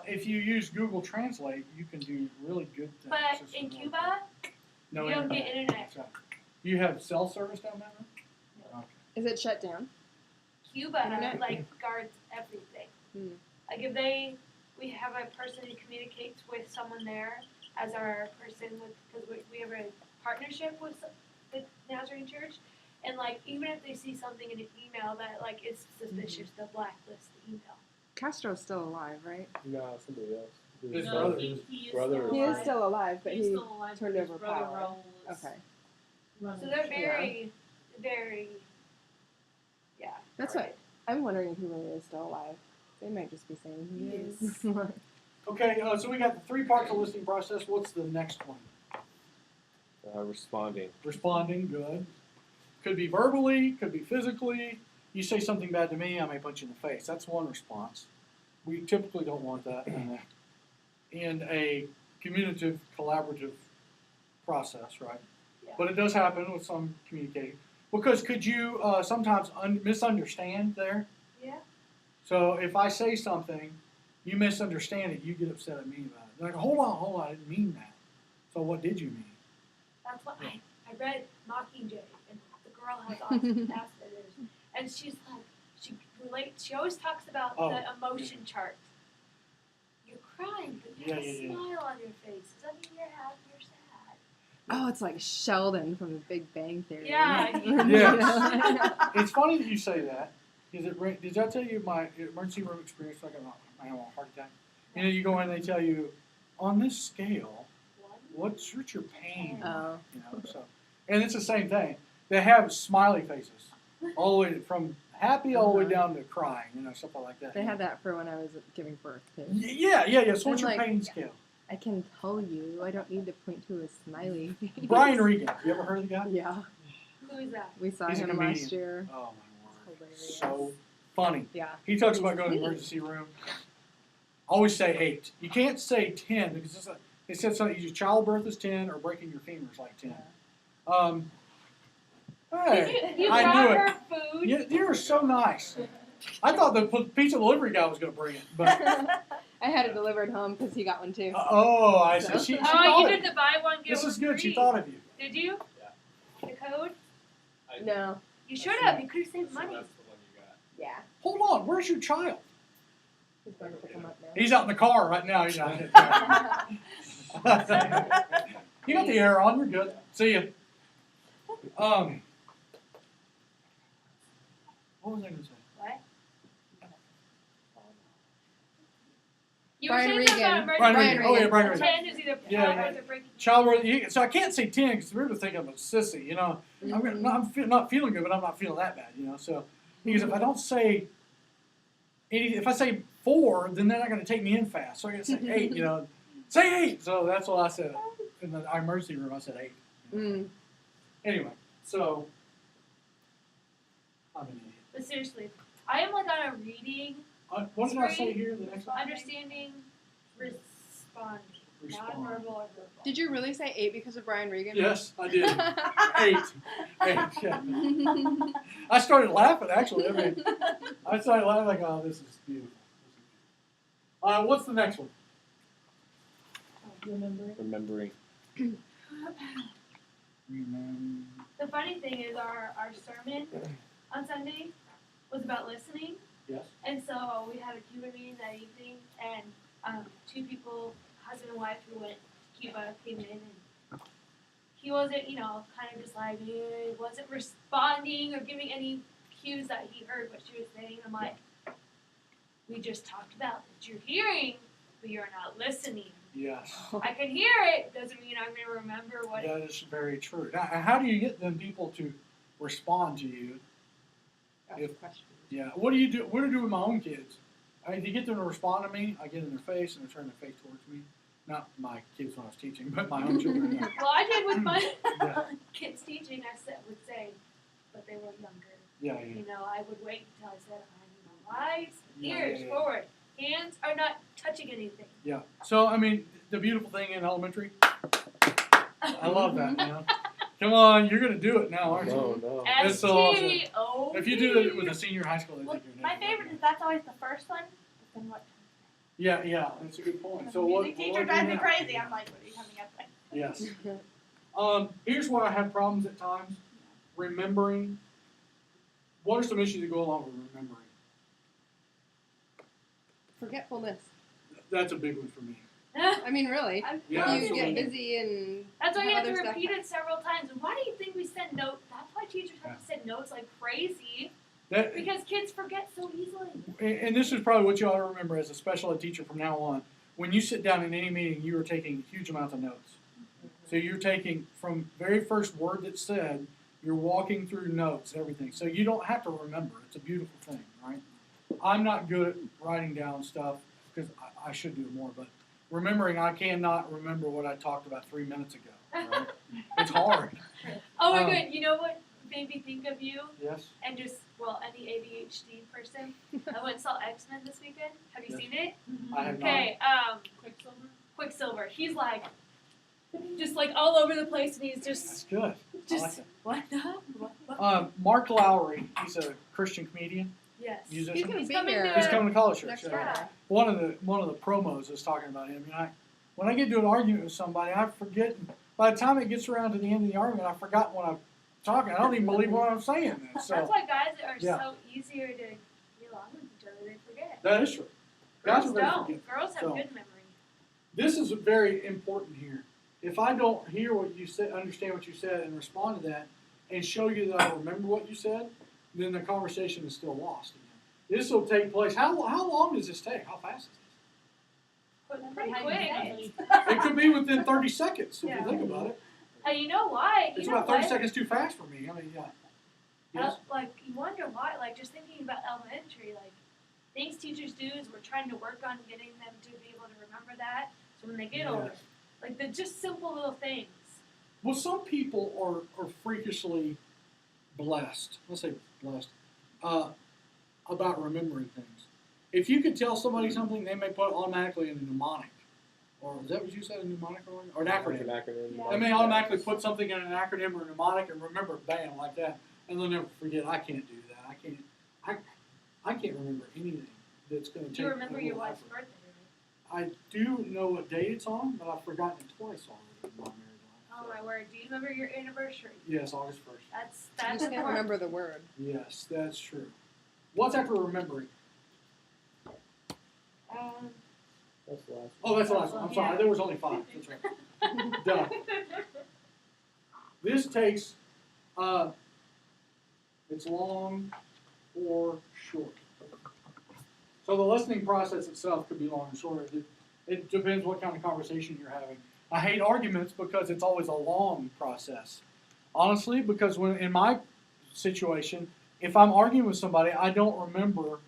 If you use Google Translate, you can do really good things. But It's in really Cuba, no you don't get internet. So, you have cell service down there? Okay. Is it shut down? Cuba Internet? like guards everything. Hmm. Like if we have a person who communicates with someone there as our person because we have a partnership with the Nazarene Church, and like even if they see something in an email that like is suspicious, they'll blacklist the email. Castro's still alive, right? No, somebody else. His No, brother. he is Brother. still He alive. is still alive, but He's he still alive, turned but his over brother power. Raul is Okay. running So the they're show. very, very, yeah. That's what I'm wondering if he really is still alive. They might just be saying he is. Okay, so we got the 3 parts of listening process. What's the next one? Responding. Responding, good. Could be verbally, could be physically. You say something bad to me, I may punch you in the face. That's one response. We typically don't want that in a communicative, collaborative process, right? Yeah. But it does happen with some communicating. Because could you sometimes misunderstand there? Yeah. So if I say something, you misunderstand it, you get upset at me about it. They're like, hold on, I didn't mean that. So what did you mean? That's what I read Mockingjay, and the girl has Asperger's, and she's like, she always talks about Oh, the emotion chart. You're crying, but you have a smile on your face. Does that mean you're happy or sad? Oh, it's like Sheldon from The Big Bang Theory. Yeah. Yes. It's funny that you say that. Did I tell you my emergency room experience? Like I have a heart attack. You know, you go in and they tell you, on this scale, what's your pain? Oh. You know, so, and it's the same thing. They have smiley faces, all the way from happy all the way down to crying. You know, something like that. They had that for when I was giving birth too. Yeah. So what's I'm your like, pain scale? I can tell you. I don't need to point to a smiley face. Brian Regan. You ever heard of the guy? Yeah. Who is that? We saw He's a him comedian. last year. Oh my word. Hilarious. So funny. Yeah. He talks about going to the Sweet. emergency room. Always say 8. You can't say 10 because it said something. Either childbirth is 10 or breaking your femur is like 10. Hey, You I brought knew it. her food. You are so nice. I thought the pizza delivery guy was going to bring it, but I had it delivered home because he got one too. oh, I see. She Oh, thought you of did you. the buy one get This one is good. She free. thought of you. Did you? Yeah. The code? No. You should have. You could have saved So money. that's the one you got. Yeah. Hold on. Where's your child? He's going to pick him up now. He's out in the car right now. He's not. You got the air on. You're good. See ya. What was I going to say? What? You Brian were saying something Regan. about Brian emergency. Regan. Oh yeah, Brian Regan. 10 is either Yeah, child yeah. worth or breaking. Child worthy. So I can't say 10 because we're thinking I'm a sissy. You know, Mhm. I'm not feeling good, but I'm not feeling that bad. You know, so because if I don't say if I say 4, then they're not going to take me in fast. So I got to say 8. You know, say 8. So that's what I said in the emergency room. I said 8. Mm. Anyway, so I'm an idiot. But seriously, I am like on a reading, What did I say here? The next one. understanding, respond, Respond. nonverbal or verbal. Did you really say 8 because of Brian Regan? Yes, I did. 8. 8. Yeah. I started laughing actually. I started laughing like, oh, this is beautiful. What's the next one? Remembering. The funny thing is our sermon on Sunday was about listening. Yes. And so we had a Cuba meeting that evening, and 2 people, husband and wife, who went to Cuba came in, and he wasn't, kind of just like, he wasn't responding or giving any cues that he heard what she was saying. I'm like, we just talked about that you're hearing, but you're not listening. Yes. I can hear it, doesn't mean I'm going to remember what That is very true. Now, how do you get them people to respond to you? If- Question. Yeah. What do you do? What do I do with my own kids? To get them to respond to me, I get in their face and they turn their face towards me. Not my kids when I was teaching, but my own children. Yeah. Well, I did with my Yeah. kids teaching. would say, but they were younger. Yeah, yeah. You know, I would wait until I said, eyes, Yeah, ears, yeah, yeah. forward. Hands are not touching anything. Yeah. So, I mean, the beautiful thing in elementary, I love that, man. Come on, you're going to do it now, aren't you? No, no. That's so awesome. S-T-O-P. If you do it with a senior high school, they Well, think you're my naked. favorite is that's always the first one. But then what? Yeah, yeah, that's a good point. The So what? music what teacher do drives you me now? crazy. I'm like, what are you coming up with? Yes. Here's where I have problems at times. Remembering. What are some issues that go along with remembering? Forgetfulness. That's a big one for me. I mean, really. Yeah, you absolutely. get busy and That's why you have other to stuff. repeat it several times. Why do you think we send notes? That's why teachers have to send notes like crazy. That, Because kids forget so easily. and this is probably what you ought to remember as a special ed teacher from now on. When you sit down in any meeting, you are taking huge amounts of notes. So you're taking from very first word that's said, you're walking through notes, everything. So you don't have to remember. It's a beautiful thing, right? I'm not good at writing down stuff because I should do it more, but remembering, I cannot remember what I talked about 3 minutes ago. Right? It's hard. Oh my Um, god, you know what made me think of you? Yes. And just, well, any ADHD person. I went and saw X-Men this weekend. Have you Yes. seen it? I have Okay, Quicksilver. Quicksilver. He's like, just like all over the place, and he's not. That's just, good. I like just, it. what the? What? Mark Lowry, he's a Christian comedian, Yes. musician. he's going to He's be coming here. to- He's coming to college church. next Yeah. Friday. One of the promos is talking about him. You know, when I get to an argument with somebody, I forget. By the time it gets around to the end of the argument, I've forgotten what I'm talking. I don't even believe what I'm saying. Then. That's So why guys are yeah. so easier to get along with each other. They forget. that is true. Guys Girls are very don't. forgetful. Girls have So- good memory. This is very important here. If I don't hear what you said, understand what you said, and respond to that, and show you that I remember what you said, then the conversation is still lost again. This will take place. How long does this take? How fast is Pretty quick. this? It could be within 30 seconds if Yeah. you think about it. And you know why? It's You know about 30 what? seconds too fast for me. I mean, yeah. Yes. Like, you wonder why, like, just thinking about elementary, like, things teachers do is we're trying to work on getting them to be able to remember that, so when they get older, Yes. like, they're just simple little things. Well, some people are freakishly blessed. Let's say blessed about remembering things. If you could tell somebody something, they may put it automatically in a mnemonic. Or is that what you said, a mnemonic or an acronym? An acronym. Yeah. They may automatically put something in an acronym or a mnemonic and remember it, bam, like that, and they'll never forget. I can't do that. I can't remember anything that's going to Do take. you remember a your little wife's effort. birthday? I do know what day it's on, but I've forgotten it twice already in my marriage Oh life. my word! Do you remember your anniversary? Yes, August 1st. That's I that's just can't important. remember the word. Yes, that's true. What's after remembering? That's the last one. Oh, that's the last one. I'm sorry. Yeah. There was only 5. That's right. Duh. This takes, it's long or short. So the listening process itself could be long or short. It depends what kind of conversation you're having. I hate arguments because it's always a long process. Honestly, because when in my situation, if I'm arguing with somebody, I don't remember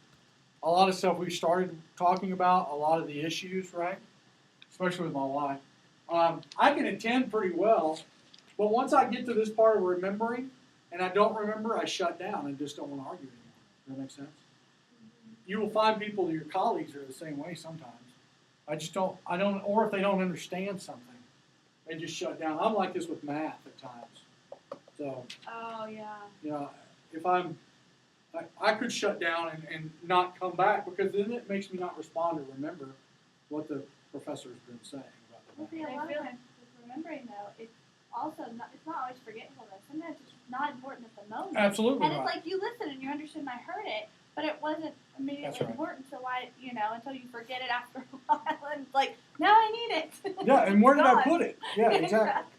a lot of stuff we started talking about, a lot of the issues, right? Especially with my wife. I can attend pretty well, but once I get to this part of remembering and I don't remember, I shut down and just don't want to argue anymore. Does that make sense? You will find people, your colleagues are the same way sometimes. Or if they don't understand something, they just shut down. I'm like this with math at times. So, Oh yeah. you know, if I could shut down and not come back because then it makes me not respond or remember what the professor's been saying about Well, the see, math. a lot of times with remembering though, it's also not, it's not always forgetfulness. Sometimes it's not important at the moment. Absolutely And it's right. like you listened and you understood and I heard it, but it wasn't immediately That's right. important. So why, until you forget it after a while and it's like, now I need it. Yeah, and where did I Gone. put it? Yeah, exactly.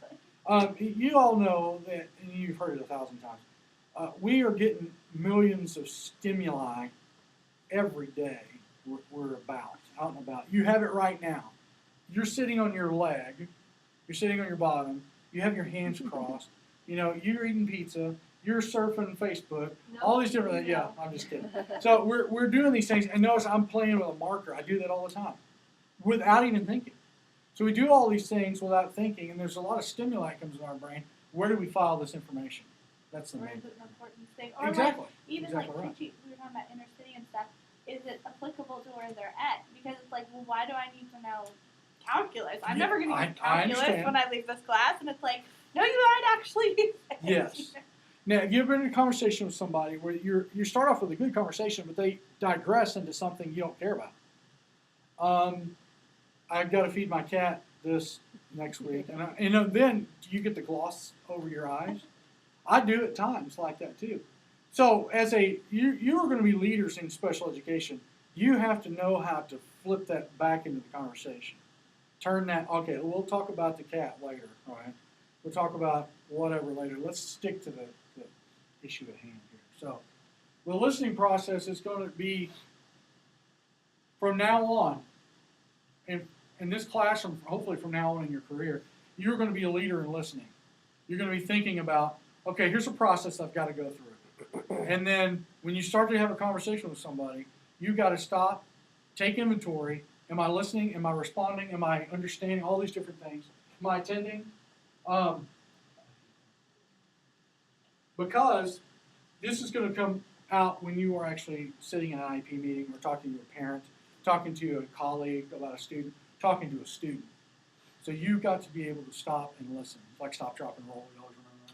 You all know that, and you've heard it 1,000 times. We are getting millions of stimuli every day. We're out and about. You have it right now. You're sitting on your leg. You're sitting on your bottom. You have your hands crossed. You're eating pizza. You're surfing Facebook. No. All these different things. Yeah, I'm just kidding. So we're doing these things, and notice I'm playing with a marker. I do that all the time, without even thinking. So we do all these things without thinking, and there's a lot of stimuli that comes in our brain. Where do we file this information? That's the Or main is thing. it an important thing? Or Exactly. like even Exactly like right. teaching, we were talking about inner city and stuff. Is it applicable to where they're at? Because it's like, well, why do I need to know calculus? I'm Yeah, never going to I use calculus understand. when I leave this class, and it's like, no, you might actually use it. Yes. Now, have you ever been in a conversation with somebody where you start off with a good conversation, but they digress into something you don't care about? I've got to feed my cat this next week, and then you get the gloss over your eyes. I do at times like that too. So you are going to be leaders in special education. You have to know how to flip that back into the conversation. Turn that, okay, we'll talk about the cat later, all right? We'll talk about whatever later. Let's stick to the issue at hand here. So the listening process is going to be, from now on, in this classroom, hopefully from now on in your career, you're going to be a leader in listening. You're going to be thinking about, okay, here's a process I've got to go through. And then when you start to have a conversation with somebody, you've got to stop, take inventory. Am I listening? Am I responding? Am I understanding? All these different things. Am I attending? Because this is going to come out when you are actually sitting in an IEP meeting or talking to a parent, talking to a colleague about a student, talking to a student. So you've got to be able to stop and listen. It's like stop, drop, and roll. We always remember that,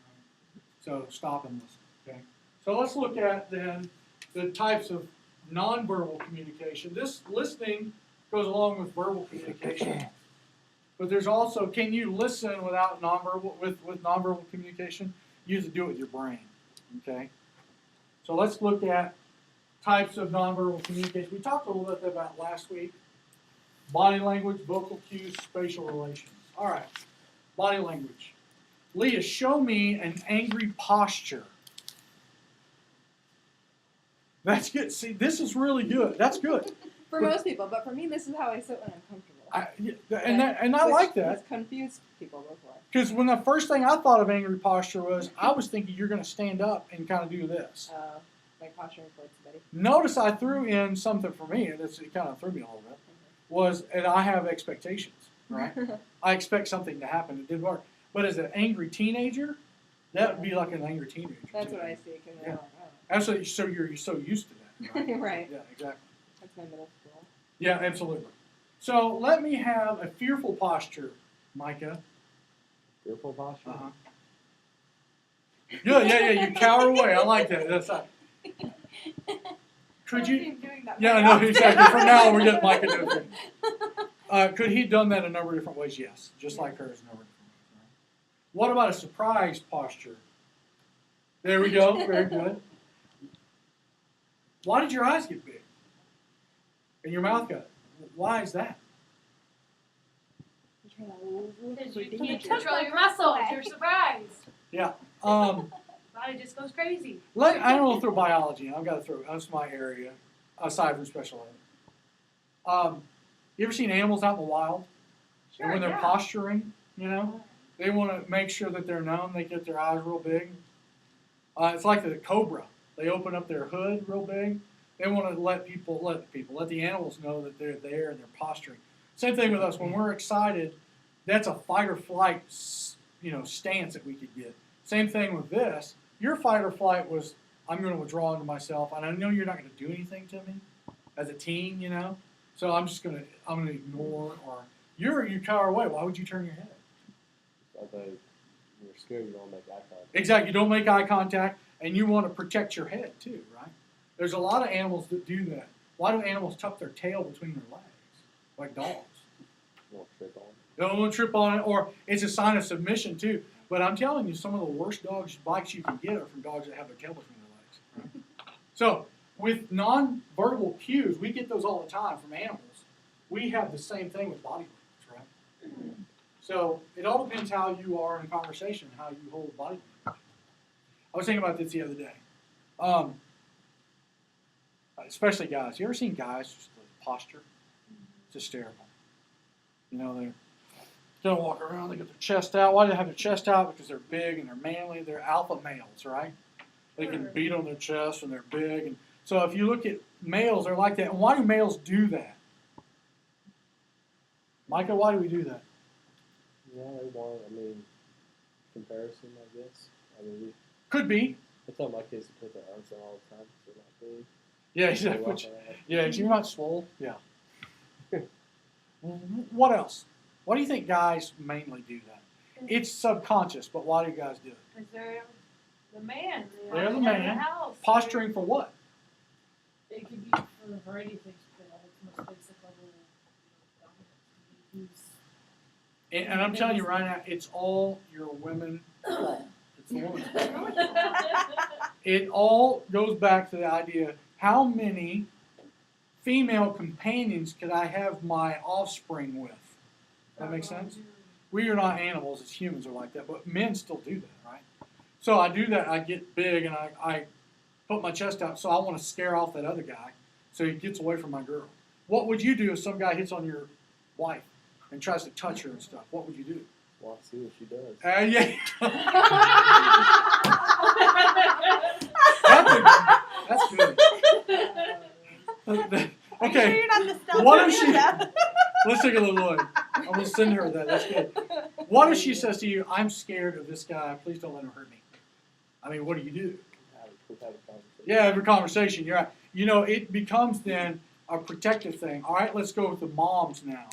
right? So stop and listen. Okay. So let's look at then the types of nonverbal communication. This listening goes along with verbal communication. But there's also, can you listen without nonverbal, with nonverbal communication? You have to do it with your brain. Okay. So let's look at types of nonverbal communication. We talked a little bit about last week. Body language, vocal cues, spatial relations. All right. Body language. Leah, show me an angry posture. That's good. See, this is really good. That's good. For most people, but for me, this is how I sit when I'm comfortable. I like that. It's confused people before. Because when the first thing I thought of angry posture was, I was thinking you're going to stand up and kind of do this. Like posturing towards somebody. Notice I threw in something for me, and it kind of threw me a little bit, was, and I have expectations, right? I expect something to happen. It didn't work. But as an angry teenager, that would be like an angry teenager. That's too. what I see. Cause Yeah. I don't Absolutely. So you're so used to that, right? know. Right. Yeah, exactly. That's my middle school. Yeah, absolutely. So let me have a fearful posture, Micah. Fearful posture. Uh-huh. Good, yeah, you cower away. I like that. That's right. Could I you? don't see him doing that Yeah, I very know often. exactly. From now on, we're getting Micah doing things. Could he have done that a number of different ways? Yes, just like hers a number of different ways. Right? What about a surprise posture? There we go. Very good. Why did your eyes get big? And your mouth got? Why is that? Because you They can't took control my your breath muscles, away. you're surprised. Body just goes crazy. I don't want to throw biology in. I've got to throw. That's my area, aside from special ed. You ever seen animals out in the wild? Sure, And when they're yeah. posturing, you know, they want to make sure that they're known. They get their eyes real big. It's like the cobra. They open up their hood real big. They want to let the animals know that they're there and they're posturing. Same thing with us. When we're excited, that's a fight or flight, stance that we could get. Same thing with this. Your fight or flight was, I'm going to withdraw into myself, and I know you're not going to do anything to me as a teen, So I'm going to ignore, or you cower away. Why would you turn your head? Although you're scared, you don't make eye contact. Exactly. You don't make eye contact, and you want to protect your head too, right? There's a lot of animals that do that. Why do animals tuck their tail between their legs, like dogs? You won't trip on it. They don't want to trip on it, or it's a sign of submission too. But I'm telling you, some of the worst bites you can get are from dogs that have their tail between their legs. Right? So with non-verbal cues, we get those all the time from animals. We have the same thing with body language, right? So it all depends how you are in a conversation, how you hold body language. I was thinking about this the other day. Especially guys. You ever seen guys just the posture? It's hysterical. They're going to walk around, they get their chest out. Why do they have their chest out? Because they're big and they're manly. They're alpha males, right? They can beat on their chest and they're big. And so if you look at males, they're like that. And why do males do that? Micah, why do we do that? Yeah, they want, comparison, I guess. Could be. I tell my kids to put their arms out all the time because they're not big. Yeah, They exactly. walk around. Yeah, you're not swole. Yeah. What else? Why do you think guys mainly do that? It's subconscious, but why do guys do it? Because they're the man. They're the in man. house. Posturing for what? It could be for a variety of things, but at its most basic level, dominance. And I'm telling you right now, it's all your women fault. It's the woman's fault. It all goes back to the idea, how many female companions could I have my offspring with? That makes sense? We are not animals, as humans are like that, but men still do that, right? So I do that, I get big, and I put my chest out, so I want to scare off that other guy, so he gets away from my girl. What would you do if some guy hits on your wife and tries to touch her and stuff? What would you do? Well, see what she does. Yeah. That's good. Are you sure Okay, you're not the stealth what if she? Amanda? Let's take a little look. I'm gonna send her that. That's good. What if she says to you, "I'm scared of this guy. Please don't let him hurt me." What do you do? We've had a conversation. Yeah, every conversation. You're right. It becomes then a protective thing. All right, let's go with the moms now.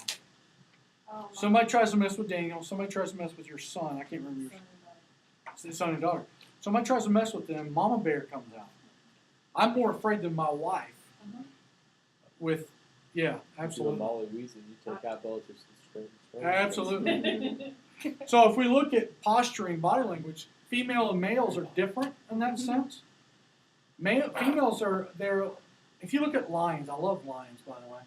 Oh, Somebody tries to mess with Daniel. Somebody tries to mess with your son. I can't remember your son and daughter. Somebody tries to mess with them. Mama bear comes out. I'm more afraid than my wife. You Absolutely. Molly Weezy, you take out those straight. Absolutely. So if we look at posturing, body language, female and males are different in that sense. Females if you look at lions, I love lions, by the way.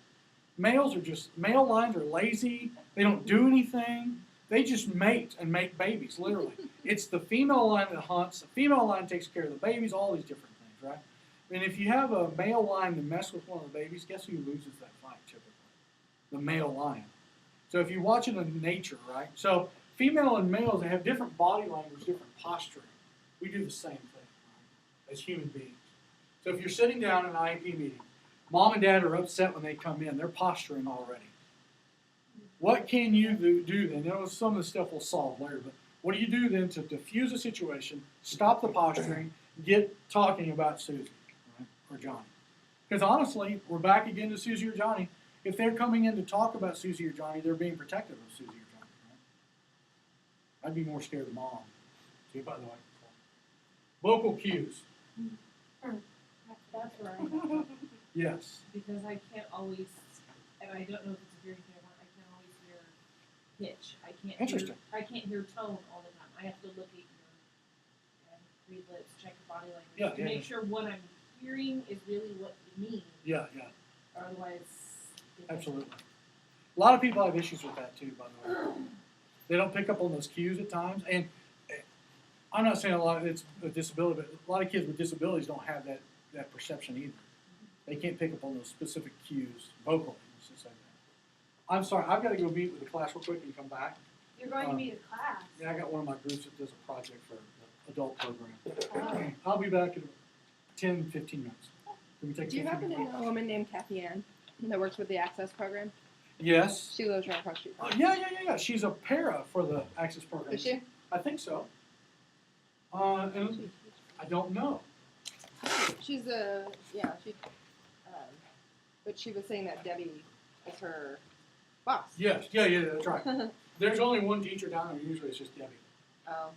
Male lions are lazy. They don't do anything. They just mate and make babies, literally. It's the female lion that hunts. The female lion takes care of the babies, all these different things, right? And if you have a male lion to mess with one of the babies, guess who loses that fight typically? The male lion. So if you watch it in nature, right? So female and males, they have different body language, different posturing. We do the same thing, right, as human beings. So if you're sitting down in an IEP meeting, mom and dad are upset when they come in. They're posturing already. What can you do then? Some of the stuff we'll solve later, but what do you do then to diffuse the situation, stop the posturing, get talking about Susie, right, or Johnny? Because honestly, we're back again to Susie or Johnny. If they're coming in to talk about Susie or Johnny, they're being protective of Susie or Johnny, right? I'd be more scared of mom, too, by the way. Vocal cues. That's right. Yes. because I can't always, and I don't know if it's a hearing thing or not, I can't always hear pitch. Interesting. I can't hear tone all the time. I have to look at read lips, check your body language Yeah, to yeah, make yeah. sure what I'm hearing is really what you mean, Yeah, or otherwise. it doesn't- absolutely. A lot of people have issues with that too, by the way. They don't pick up on those cues at times, and I'm not saying a lot of it's a disability, but a lot of kids with disabilities don't have that perception either. They can't pick up on those specific cues vocally. Let's just say that. I'm sorry, I've got to go meet with the class real quick and come back. You're going to meet a class. Yeah, I got one of my groups that does a project for the adult program. I'll be back in 10, 15 minutes. Can we take Do you 15 happen to minutes? know a woman named Kathy Ann that works with the Access program? Yes. She lives right across the street from me. Yeah. She's a para for the Access program. Is she? I think so. And I don't know. She's but she was saying that Debbie is her boss. Yes, yeah, that's right. There's only one teacher down there. Usually it's just Debbie. Oh.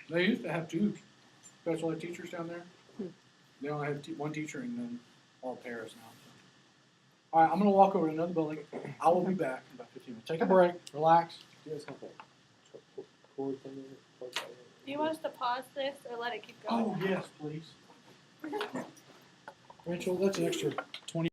They used to have two special ed teachers down there. Hmm. They only have one teacher and then all pairs now. So. All right, I'm going to walk over to another building. I will be back in about 15 minutes. Take a break, relax. Do you guys have a cord thing there? Do you want us to pause this or let it keep going? Oh, yes, please. Rachel, that's an extra 20.